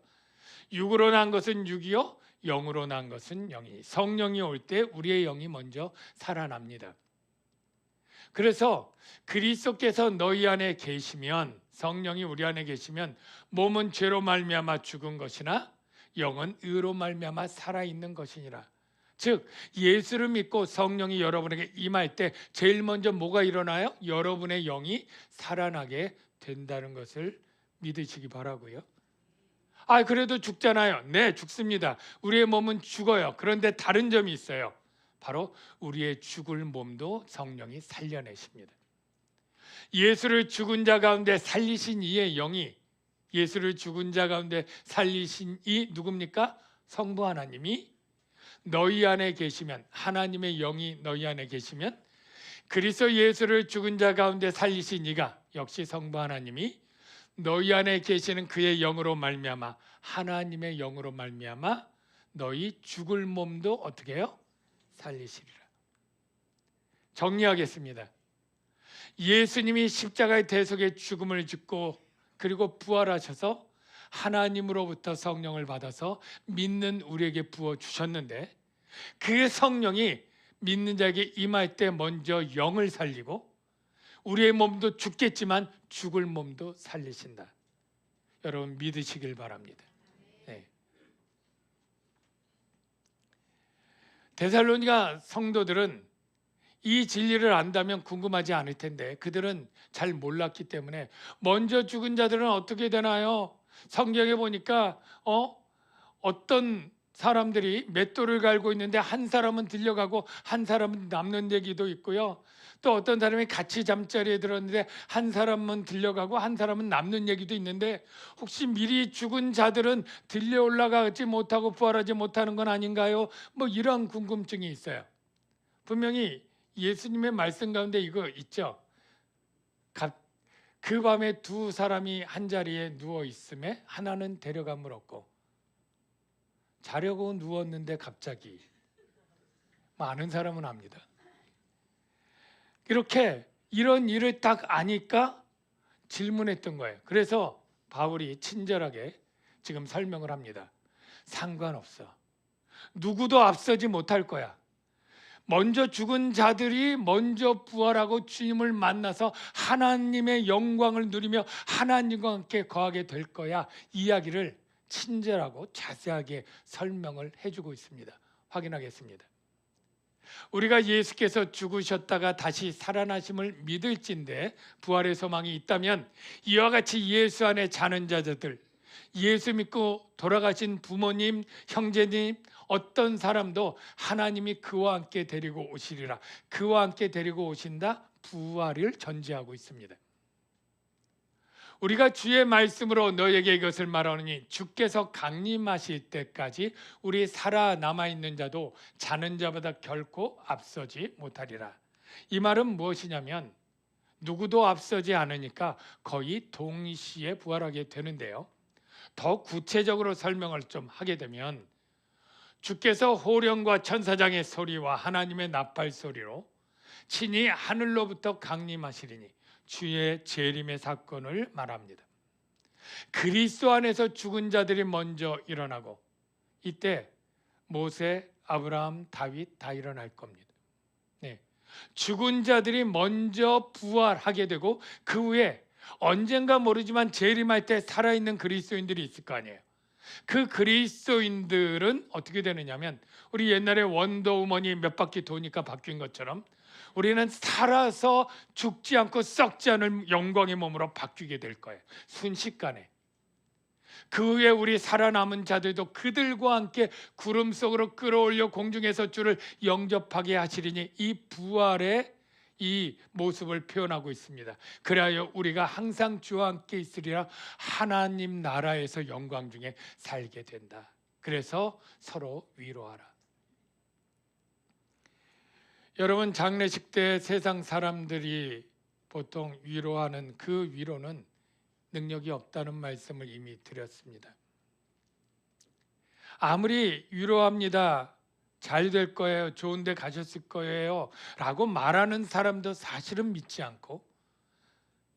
육으로 난 것은 육이요, 영으로 난 것은 영이. 성령이 올 때 우리의 영이 먼저 살아납니다. 그래서 그리스도께서 너희 안에 계시면, 성령이 우리 안에 계시면 몸은 죄로 말미암아 죽은 것이나 영은 의로 말미암아 살아있는 것이니라. 즉, 예수를 믿고 성령이 여러분에게 임할 때 제일 먼저 뭐가 일어나요? 여러분의 영이 살아나게 된다는 것을 믿으시기 바라고요. 그래도 죽잖아요. 네, 죽습니다. 우리의 몸은 죽어요. 그런데 다른 점이 있어요. 바로 우리의 죽을 몸도 성령이 살려내십니다. 예수를 죽은 자 가운데 살리신 이의 영이, 예수를 죽은 자 가운데 살리신 이 누굽니까? 성부 하나님이 너희 안에 계시면, 하나님의 영이 너희 안에 계시면, 그리스도 예수를 죽은 자 가운데 살리신 이가, 역시 성부 하나님이 너희 안에 계시는 그의 영으로 말미암아, 하나님의 영으로 말미암아 너희 죽을 몸도 어떻게 해요? 살리시리라. 정리하겠습니다. 예수님이 십자가의 대속의 죽음을 짓고 그리고 부활하셔서 하나님으로부터 성령을 받아서 믿는 우리에게 부어 주셨는데, 그 성령이 믿는 자에게 임할 때 먼저 영을 살리고 우리의 몸도 죽겠지만 죽을 몸도 살리신다. 여러분, 믿으시길 바랍니다. 네. 데살로니가 성도들은 이 진리를 안다면 궁금하지 않을 텐데, 그들은 잘 몰랐기 때문에 먼저 죽은 자들은 어떻게 되나요? 성경에 보니까 어떤 사람들이 맷돌을 갈고 있는데 한 사람은 들려가고 한 사람은 남는 얘기도 있고요. 또 어떤 사람이 같이 잠자리에 들었는데 한 사람은 들려가고 한 사람은 남는 얘기도 있는데, 혹시 미리 죽은 자들은 들려 올라가지 못하고 부활하지 못하는 건 아닌가요? 이런 궁금증이 있어요. 분명히 예수님의 말씀 가운데 이거 있죠. 그 밤에 두 사람이 한 자리에 누워 있음에 하나는 데려감을 얻고, 자려고 누웠는데 갑자기, 아는 사람은 압니다. 이렇게 이런 일을 딱 아니까 질문했던 거예요. 그래서 바울이 친절하게 지금 설명을 합니다. 상관없어. 누구도 앞서지 못할 거야. 먼저 죽은 자들이 먼저 부활하고 주님을 만나서 하나님의 영광을 누리며 하나님과 함께 거하게 될 거야. 이야기를 친절하고 자세하게 설명을 해주고 있습니다. 확인하겠습니다. 우리가 예수께서 죽으셨다가 다시 살아나심을 믿을진데 부활의 소망이 있다면, 이와 같이 예수 안에 자는 자들, 예수 믿고 돌아가신 부모님, 형제님, 어떤 사람도 하나님이 그와 함께 데리고 오시리라. 그와 함께 데리고 오신다, 부활을 전제하고 있습니다. 우리가 주의 말씀으로 너에게 이것을 말하노니 주께서 강림하실 때까지 우리 살아남아 있는 자도 자는 자보다 결코 앞서지 못하리라. 이 말은 무엇이냐면 누구도 앞서지 않으니까 거의 동시에 부활하게 되는데요. 더 구체적으로 설명을 좀 하게 되면 주께서 호령과 천사장의 소리와 하나님의 나팔 소리로 친히 하늘로부터 강림하시리니 주의 재림의 사건을 말합니다. 그리스도 안에서 죽은 자들이 먼저 일어나고 이때 모세, 아브라함, 다윗 다 일어날 겁니다. 네. 죽은 자들이 먼저 부활하게 되고 그 후에 언젠가 모르지만 재림할 때 살아있는 그리스도인들이 있을 거 아니에요. 그 그리스도인들은 어떻게 되느냐면 우리 옛날에 원더우먼이 몇 바퀴 도니까 바뀐 것처럼 우리는 살아서 죽지 않고 썩지 않을 영광의 몸으로 바뀌게 될 거예요. 순식간에. 그 후에 우리 살아남은 자들도 그들과 함께 구름 속으로 끌어올려 공중에서 주를 영접하게 하시리니 이 부활의 이 모습을 표현하고 있습니다. 그리하여 우리가 항상 주와 함께 있으리라 하나님 나라에서 영광 중에 살게 된다. 그래서 서로 위로하라. 여러분, 장례식 때 세상 사람들이 보통 위로하는 그 위로는 능력이 없다는 말씀을 이미 드렸습니다. 아무리 위로합니다, 잘 될 거예요, 좋은 데 가셨을 거예요 라고 말하는 사람도 사실은 믿지 않고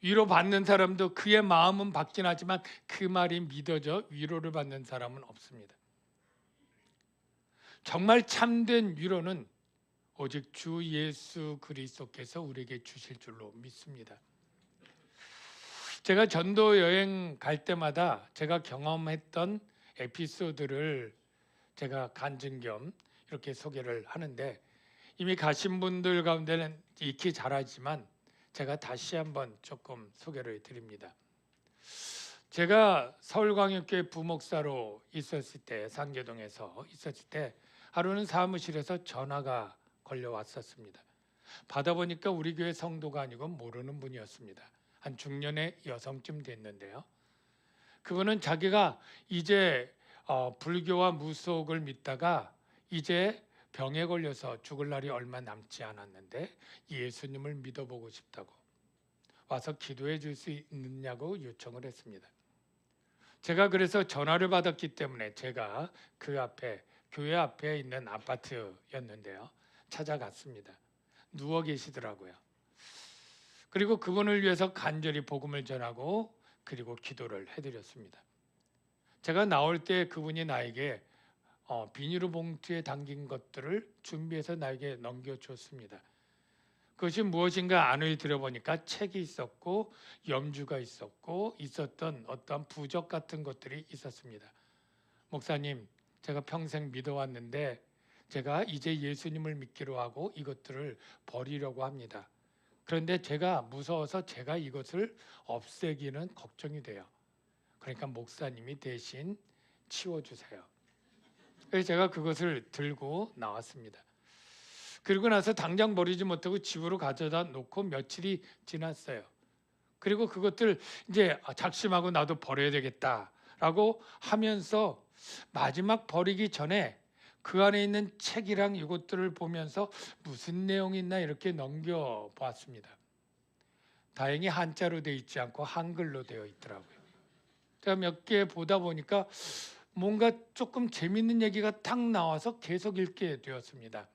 위로받는 사람도 그의 마음은 받긴 하지만 그 말이 믿어져 위로를 받는 사람은 없습니다. 정말 참된 위로는 오직 주 예수 그리스도께서 우리에게 주실 줄로 믿습니다. 제가 전도 여행 갈 때마다 제가 경험했던 에피소드를 제가 간증 겸 이렇게 소개를 하는데 이미 가신 분들 가운데는 익히 잘하지만 제가 다시 한번 조금 소개를 드립니다. 제가 서울광역교회 부목사로 있었을 때, 상계동에서 있었을 때 하루는 사무실에서 전화가 걸려왔었습니다. 받아보니까 우리 교회 성도가 아니고 모르는 분이었습니다. 한 중년의 여성쯤 됐는데요. 그분은 자기가 이제 불교와 무속을 믿다가 이제 병에 걸려서 죽을 날이 얼마 남지 않았는데 예수님을 믿어보고 싶다고 와서 기도해 줄 수 있느냐고 요청을 했습니다. 제가 그래서 전화를 받았기 때문에 제가 그 앞에, 교회 앞에 있는 아파트였는데요, 찾아갔습니다. 누워 계시더라고요. 그리고 그분을 위해서 간절히 복음을 전하고 그리고 기도를 해드렸습니다. 제가 나올 때 그분이 나에게 비닐로 봉투에 담긴 것들을 준비해서 나에게 넘겨줬습니다. 그것이 무엇인가 안을 들여보니까 책이 있었고 염주가 있었고 있었던 어떤 부적 같은 것들이 있었습니다. 목사님, 제가 평생 믿어왔는데 제가 이제 예수님을 믿기로 하고 이것들을 버리려고 합니다. 그런데 제가 무서워서 제가 이것을 없애기는 걱정이 돼요. 그러니까 목사님이 대신 치워주세요. 그래서 제가 그것을 들고 나왔습니다. 그리고 나서 당장 버리지 못하고 집으로 가져다 놓고 며칠이 지났어요. 그리고 그것들 이제 작심하고 나도 버려야 되겠다라고 하면서 마지막 버리기 전에 그 안에 있는 책이랑 이것들을 보면서 무슨 내용이 있나 이렇게 넘겨보았습니다. 다행히 한자로 되어 있지 않고 한글로 되어 있더라고요. 제가 몇 개 보다 보니까 뭔가 조금 재밌는 얘기가 딱 나와서 계속 읽게 되었습니다.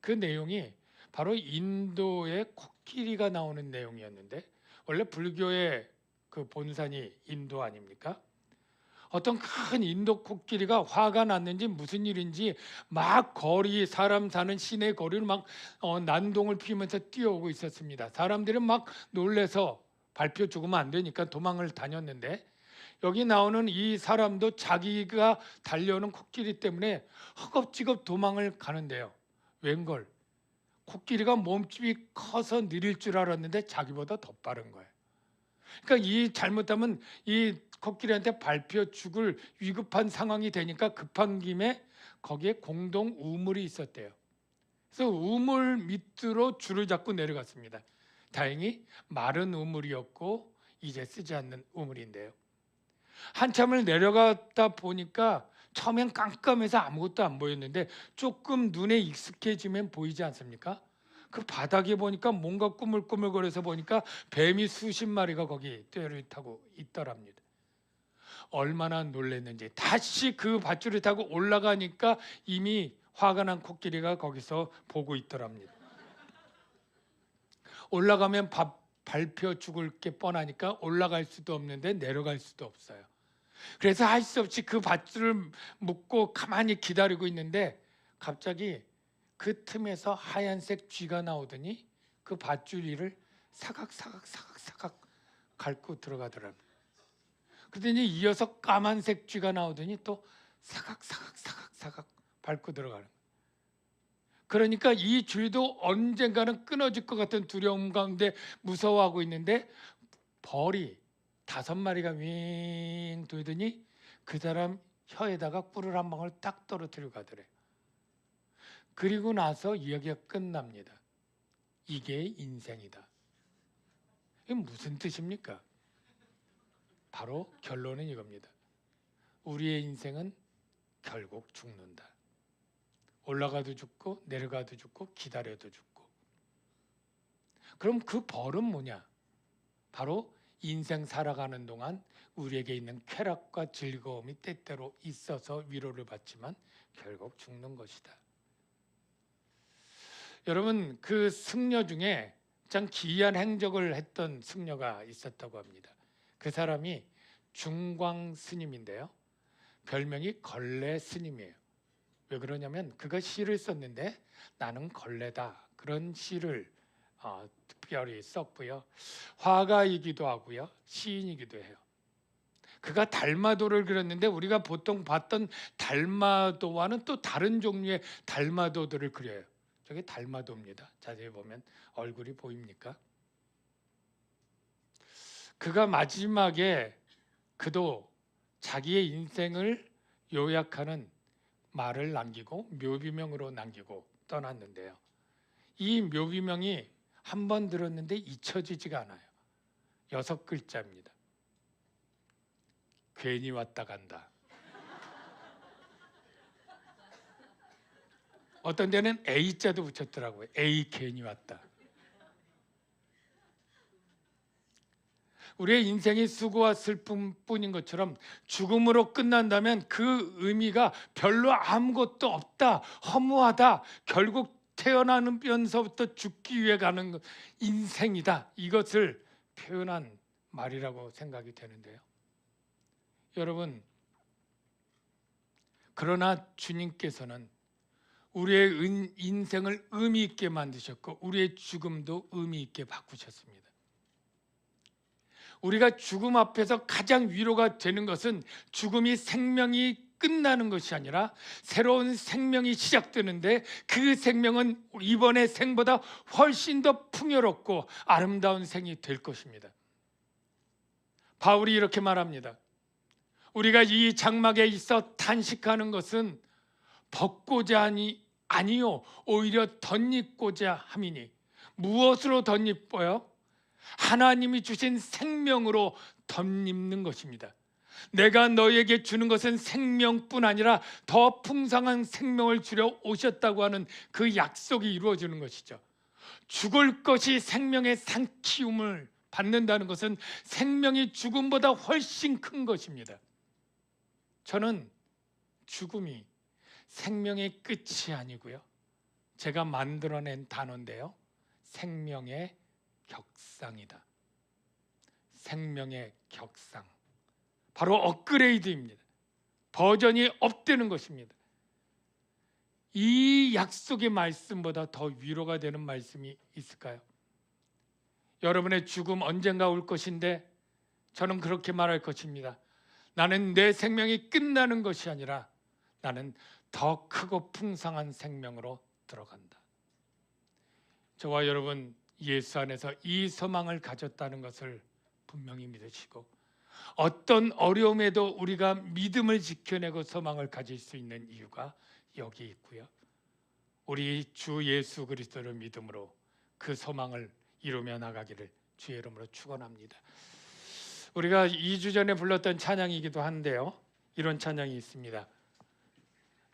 그 내용이 바로 인도의 코끼리가 나오는 내용이었는데, 원래 불교의 그 본산이 인도 아닙니까? 어떤 큰 인도 코끼리가 화가 났는지 무슨 일인지 막 거리, 사람 사는 시내 거리를 막 난동을 피우면서 뛰어오고 있었습니다. 사람들은 막 놀래서 발표 죽으면 안 되니까 도망을 다녔는데, 여기 나오는 이 사람도 자기가 달려오는 코끼리 때문에 허겁지겁 도망을 가는데요. 웬걸, 코끼리가 몸집이 커서 느릴 줄 알았는데 자기보다 더 빠른 거예요. 그러니까 이 잘못하면 이 코끼리한테 밟혀 죽을 위급한 상황이 되니까 급한 김에 거기에 공동 우물이 있었대요. 그래서 우물 밑으로 줄을 잡고 내려갔습니다. 다행히 마른 우물이었고 이제 쓰지 않는 우물인데요. 한참을 내려가다 보니까 처음엔 깜깜해서 아무것도 안 보였는데 조금 눈에 익숙해지면 보이지 않습니까? 그 바닥에 보니까 뭔가 꾸물꾸물거려서 보니까 뱀이 수십 마리가 거기 떼를 타고 있더랍니다. 얼마나 놀랐는지 다시 그 밧줄을 타고 올라가니까 이미 화가 난 코끼리가 거기서 보고 있더랍니다. 올라가면 밟혀 죽을 게 뻔하니까 올라갈 수도 없는데 내려갈 수도 없어요. 그래서 할 수 없이 그 밧줄을 묶고 가만히 기다리고 있는데 갑자기 그 틈에서 하얀색 쥐가 나오더니 그 밧줄 위를 사각사각 밟고 들어가더랍니다. 그러더니 이어서 까만색 쥐가 나오더니 또 사각 밟고 들어가는 거예요. 그러니까 이 쥐도 언젠가는 끊어질 것 같은 두려움 가운데 무서워하고 있는데 벌이 5마리가 윙 돌더니 그 사람 혀에다가 꿀을 한 방울 딱 떨어뜨리고 가더래요. 그리고 나서 이야기가 끝납니다. 이게 인생이다. 이게 무슨 뜻입니까? 바로 결론은 이겁니다. 우리의 인생은 결국 죽는다. 올라가도 죽고 내려가도 죽고 기다려도 죽고. 그럼 그 벌은 뭐냐? 바로 인생 살아가는 동안 우리에게 있는 쾌락과 즐거움이 때때로 있어서 위로를 받지만 결국 죽는 것이다. 여러분, 그 승려 중에 참 기이한 행적을 했던 승려가 있었다고 합니다. 그 사람이 중광 스님인데요. 별명이 걸레 스님이에요. 왜 그러냐면 그가 시를 썼는데 나는 걸레다. 그런 시를 특별히 썼고요. 화가이기도 하고요. 시인이기도 해요. 그가 달마도를 그렸는데 우리가 보통 봤던 달마도와는 또 다른 종류의 달마도들을 그려요. 저게 달마도입니다. 자세히 보면 얼굴이 보입니까? 그가 마지막에 그도 자기의 인생을 요약하는 말을 남기고 묘비명으로 남기고 떠났는데요. 이 묘비명이 한 번 들었는데 잊혀지지가 않아요. 6글자입니다. 괜히 왔다 간다. 어떤 데는 A자도 붙였더라고요. A 괜히 왔다. 우리의 인생이 수고와 슬픔뿐인 것처럼 죽음으로 끝난다면 그 의미가 별로 아무것도 없다, 허무하다, 결국 태어나면서부터 죽기 위해 가는 인생이다. 이것을 표현한 말이라고 생각이 되는데요. 여러분, 그러나 주님께서는 우리의 인생을 의미 있게 만드셨고 우리의 죽음도 의미 있게 바꾸셨습니다. 우리가 죽음 앞에서 가장 위로가 되는 것은 죽음이 생명이 끝나는 것이 아니라 새로운 생명이 시작되는데 그 생명은 이번의 생보다 훨씬 더 풍요롭고 아름다운 생이 될 것입니다. 바울이 이렇게 말합니다. 우리가 이 장막에 있어 탄식하는 것은 벗고자 아니요 오히려 덧입고자 함이니. 무엇으로 덧입어요? 하나님이 주신 생명으로 덧입는 것입니다. 내가 너에게 주는 것은 생명뿐 아니라 더 풍성한 생명을 주려 오셨다고 하는 그 약속이 이루어지는 것이죠. 죽을 것이 생명의 상키움을 받는다는 것은 생명이 죽음보다 훨씬 큰 것입니다. 저는 죽음이 생명의 끝이 아니고요. 제가 만들어낸 단어인데요. 생명의 격상이다. 생명의 격상. 바로 업그레이드입니다. 버전이 업되는 것입니다. 이 약속의 말씀보다 더 위로가 되는 말씀이 있을까요? 여러분의 죽음 언젠가 올 것인데 저는 그렇게 말할 것입니다. 나는 내 생명이 끝나는 것이 아니라 나는 더 크고 풍성한 생명으로 들어간다. 저와 여러분 예수 안에서 이 소망을 가졌다는 것을 분명히 믿으시고 어떤 어려움에도 우리가 믿음을 지켜내고 소망을 가질 수 있는 이유가 여기 있고요. 우리 주 예수 그리스도를 믿음으로 그 소망을 이루며 나가기를 주의 이름으로 축원합니다. 우리가 2주 전에 불렀던 찬양이기도 한데요. 이런 찬양이 있습니다.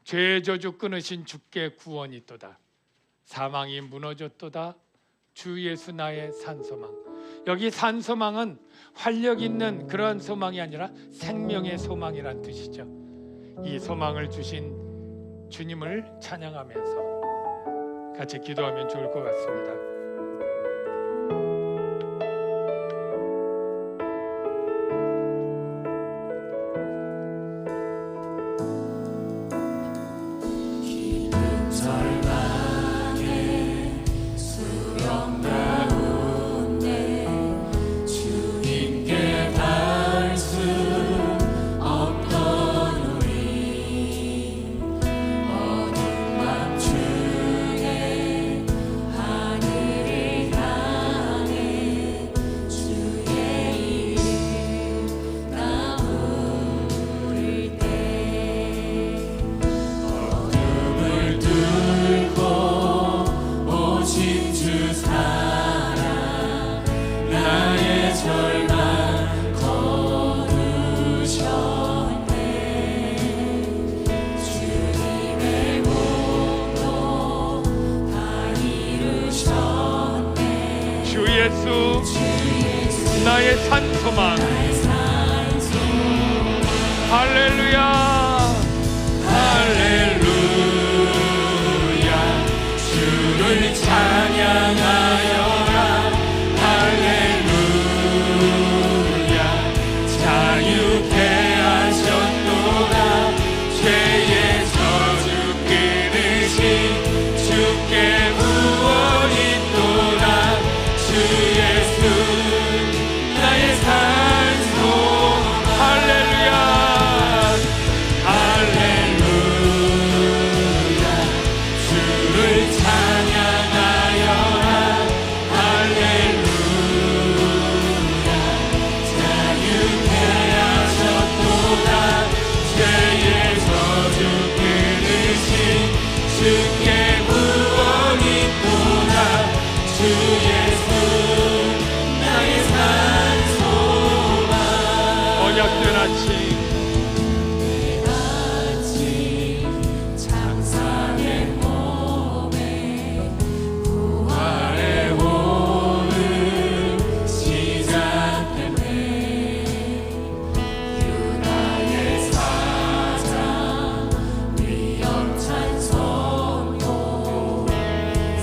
죄의 저주 끊으신 주께 구원이 있도다. 사망이 무너졌도다. 주 예수 나의 산소망. 여기 산소망은 활력 있는 그런 소망이 아니라 생명의 소망이란 뜻이죠. 이 소망을 주신 주님을 찬양하면서 같이 기도하면 좋을 것 같습니다. 예수 나의 산소망. 할렐루야 할렐루야. 주를 찬양하여라. 할렐루야. 자유케 하셨도다. 죄의 저주 끊으신 주께 구원이 있도다. 주 예수 나의 산소. 할렐루야 할렐루야. 주를 찬양하여라. 할렐루야. 자유케 하셨도다. 죄의 저주 끊으신 주께 구원이 있도다. 주 예수 나의 산소망. 언약된 아침 장사의 몸에 부활의 오늘 시작되네. 유다의 사자 위엄찬 성도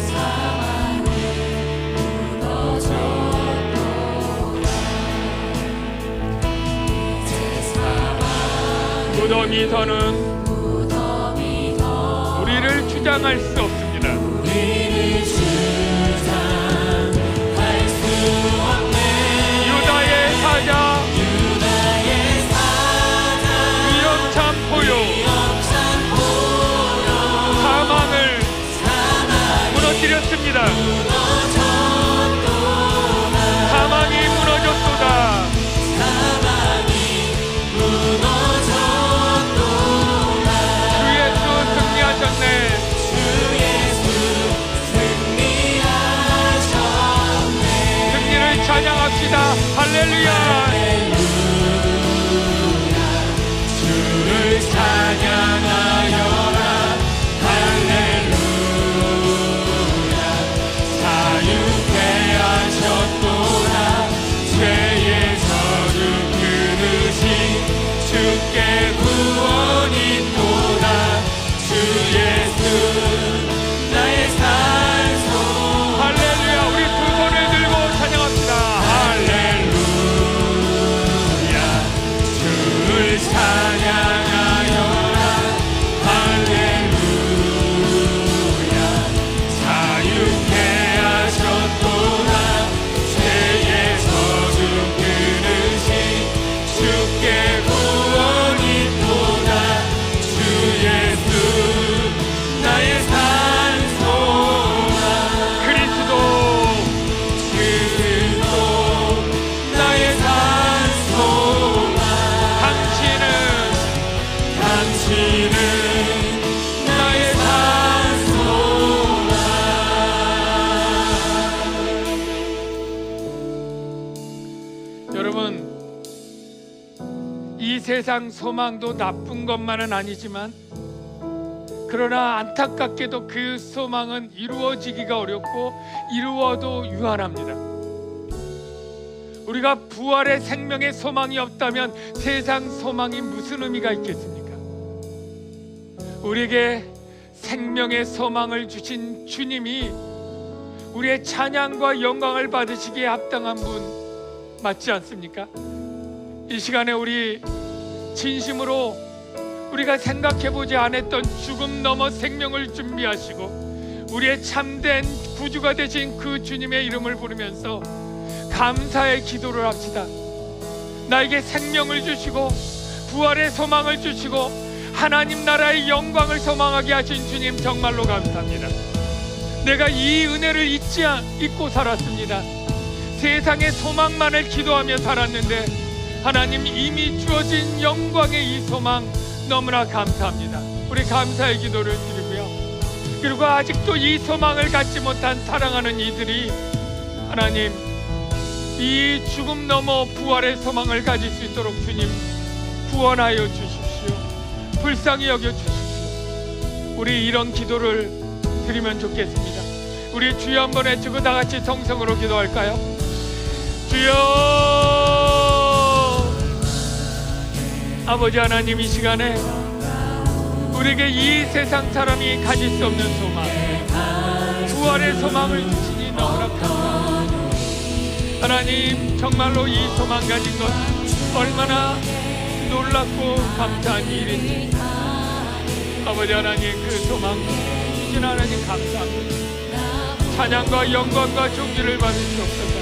사망이 무덤이 더는 우리를 주장할 수 없습니다. 유다의 사자 위엄찬 포효 사망을 무너뜨렸습니다. 사망이 무너졌도다. 주 예수 승리하셨네. 승리를 찬양합시다. 할렐루야. 주를 찬양하여라. 할렐루야. 자유케 하셨도다. 죄의 저주 끊으신 주께 구원이 있도다. 주 예수 나의 산소. 할렐루야. 우리 두 손을 들고 찬양합시다. 할렐루야. 주를 찬양하여라. 할렐루야. 자유케 하셨도다. 죄의 저주 끊으신 주께 구원이 있도다. 주 예수 나의 산소망. 그리스도 나의 산소망. 당신은 나의 산소망. 여러분, 이 세상 소망도 나쁜 것만은 아니지만 그러나 안타깝게도 그 소망은 이루어지기가 어렵고 이루어도 유한합니다. 우리가 부활의 생명의 소망이 없다면 세상 소망이 무슨 의미가 있겠습니까? 우리에게 생명의 소망을 주신 주님이 우리의 찬양과 영광을 받으시기에 합당한 분 맞지 않습니까? 이 시간에 우리 진심으로 우리가 생각해보지 않았던 죽음 넘어 생명을 준비하시고 우리의 참된 구주가 되신 그 주님의 이름을 부르면서 감사의 기도를 합시다. 나에게 생명을 주시고 부활의 소망을 주시고 하나님 나라의 영광을 소망하게 하신 주님 정말로 감사합니다. 내가 이 은혜를 잊고 살았습니다. 세상의 소망만을 기도하며 살았는데 하나님 이미 주어진 영광의 이 소망 너무나 감사합니다. 우리 감사의 기도를 드리고요. 그리고 아직도 이 소망을 갖지 못한 사랑하는 이들이 하나님 이 죽음 넘어 부활의 소망을 가질 수 있도록 주님 구원하여 주십시오. 불쌍히 여겨 주십시오. 우리 이런 기도를 드리면 좋겠습니다. 우리 주여 한번 외치고 다 같이 성성으로 기도할까요? 주여, 아버지 하나님, 이 시간에 우리에게 이 세상 사람이 가질 수 없는 소망, 부활의 소망을 주시니 너무나 감사합니다. 하나님, 정말로 이 소망 가진 것 얼마나 놀랍고 감사한 일인지. 아버지 하나님, 그 소망 주신 하나님 감사합니다. 찬양과 영광과 존귀를 받으시옵소서.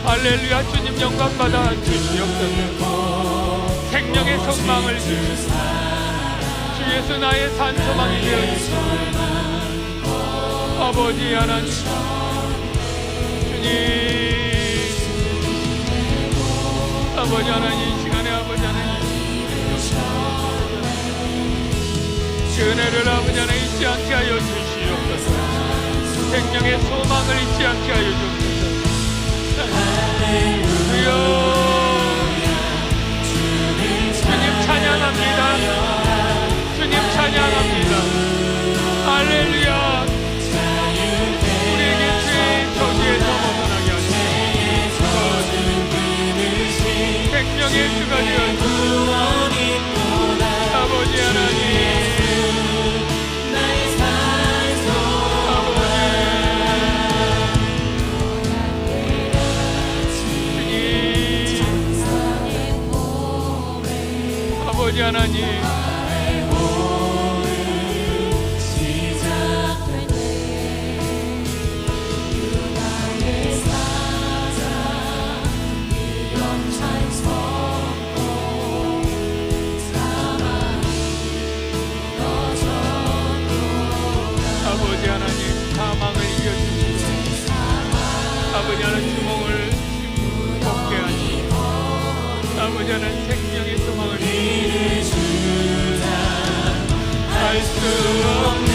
할렐루야. 주님 영광 받아 주시옵소서. 생명의 소망을 주시옵소서. 주 예수 나의 산 소망이 되어 주시옵소서. 아버지 하나님, 주님, 아버지 하나님, 이 시간에 아버지 하나님 그 은혜를 아버지 하나님 잊지 않게 하여 주시옵소서. 생명의 소망을 잊지 않게 하여 주옵소서. 주여, 주님 찬양합니다. 주님 찬양합니다. 할렐루야. 우리에게 죄의 저주에서 벗어나게 하시고 생명의 주가 되어 주시옵소서. 아버지 하나님, 아버지 하나님, 아버지 하나님, 사망을 이겨주시고 아버지 하나님 주먹을 먹게 하시고 아버지 하나님 생명의 소망을 알 수 없네.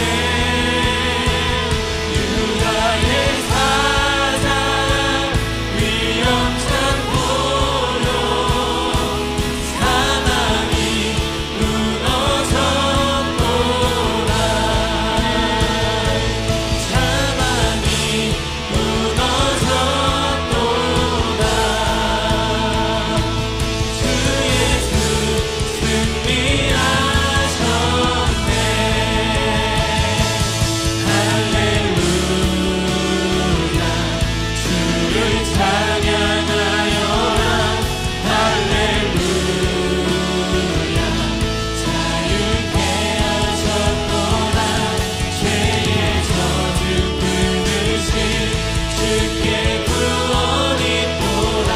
유다의 사자 위험천 보로 사망이 무너졌도다. 사망이 무너졌도다. 주 예수 승리하셨네. 할렐루야. 주를 찬양하여라. 할렐루야. 자유케 하셨도다. 죄의 저주 끊으신 주께 구원이 있도다.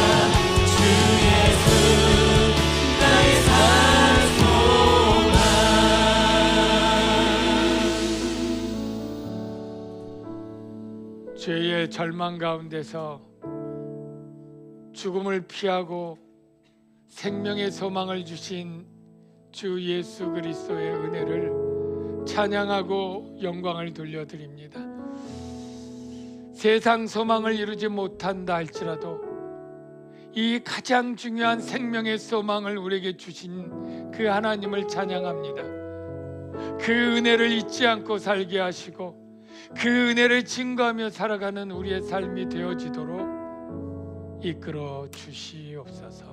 주 예수 나의 산 소망. 죄의 절망 가운데서 죽음을 피하고 생명의 소망을 주신 주 예수 그리스도의 은혜를 찬양하고 영광을 돌려드립니다. 세상 소망을 이루지 못한다 할지라도 이 가장 중요한 생명의 소망을 우리에게 주신 그 하나님을 찬양합니다. 그 은혜를 잊지 않고 살게 하시고 그 은혜를 증거하며 살아가는 우리의 삶이 되어지도록 이끌어 주시옵소서.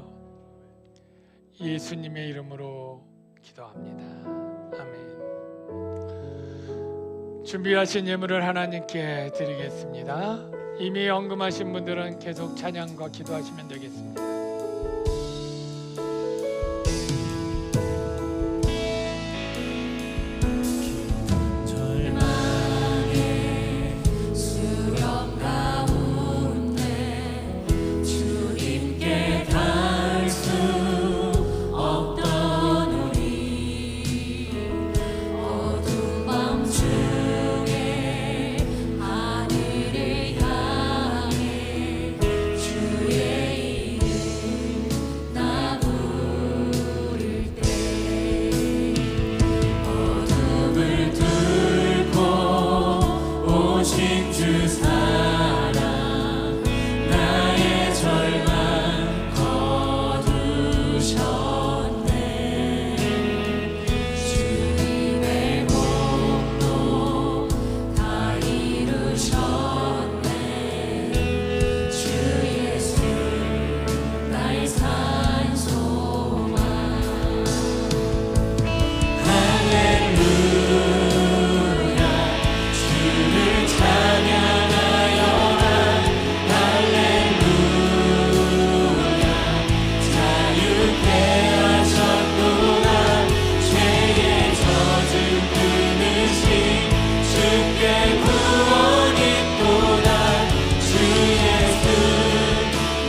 예수님의 이름으로 기도합니다. 아멘. 준비하신 예물을 하나님께 드리겠습니다. 이미 헌금하신 분들은 계속 찬양과 기도하시면 되겠습니다. 절망의 수렵 가운데 주님께 닿을 수 없던 우리 어두운 밤중에 하늘을 향해 주의 이름 나 부를 때 어둠을 뚫고 오신 주 사랑 나의 절망 거두셨네. 주님의 목도 다 이루셨네. 주 예수 나의 산소망. 할렐루야 주를 찬양하여라. 할렐루야 자유케 하셨구나. 죄의 젖을 끊으신 주께 구원이 있도다. 주 예수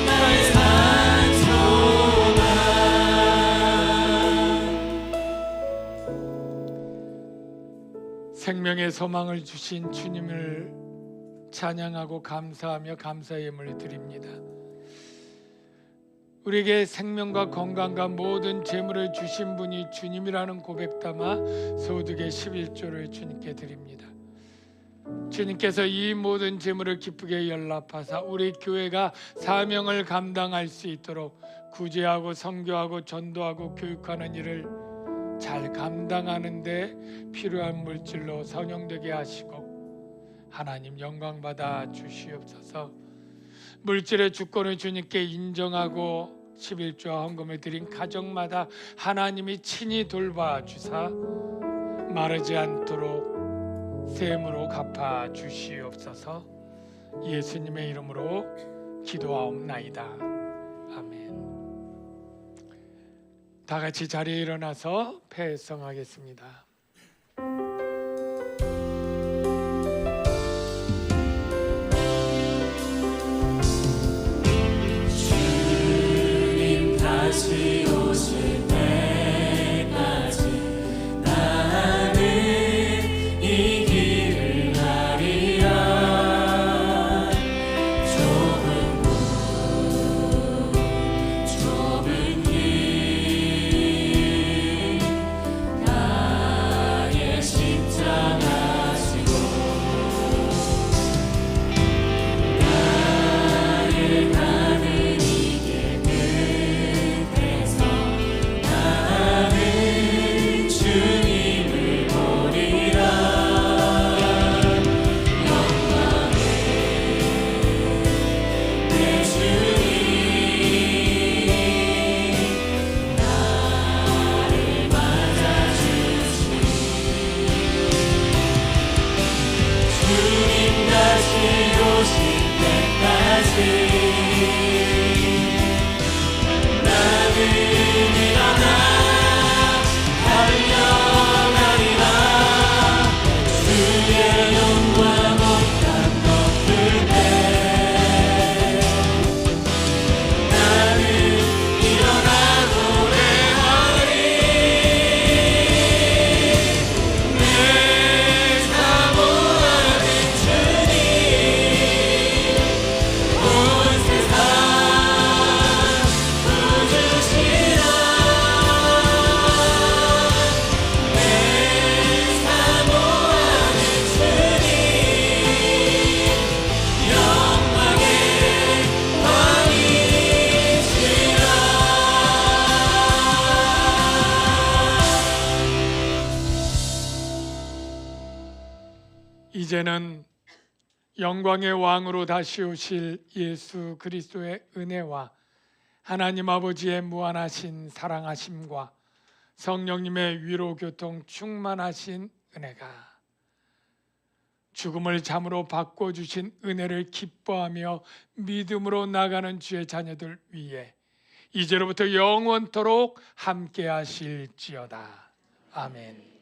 나의 산소망. 생명의 소망을 주신 주님을 찬양하고 감사하며 감사의 예물을 드립니다. 우리에게 생명과 건강과 모든 재물을 주신 분이 주님이라는 고백 담아 소득의 11조를 주님께 드립니다. 주님께서 이 모든 재물을 기쁘게 연락하사 우리 교회가 사명을 감당할 수 있도록 구제하고 선교하고 전도하고 교육하는 일을 잘 감당하는 데 필요한 물질로 선용되게 하시고 하나님 영광 받아 주시옵소서. 물질의 주권을 주님께 인정하고 11조와 헌금을 드린 가정마다 하나님이 친히 돌봐 주사 마르지 않도록 샘으로 갚아 주시옵소서. 예수님의 이름으로 기도하옵나이다. 아멘. 다 같이 자리에 일어나서 패성하겠습니다. 주님 다시 오실 때까지 나는 이 길을 가리라. 좁은 문 좁은 길 이제는 영광의 왕으로 다시 오실 예수 그리스도의 은혜와 하나님 아버지의 무한하신 사랑하심과 성령님의 위로 교통 충만하신 은혜가 죽음을 잠으로 바꿔주신 은혜를 기뻐하며 믿음으로 나가는 주의 자녀들 위에 이제로부터 영원토록 함께 하실지어다. 아멘.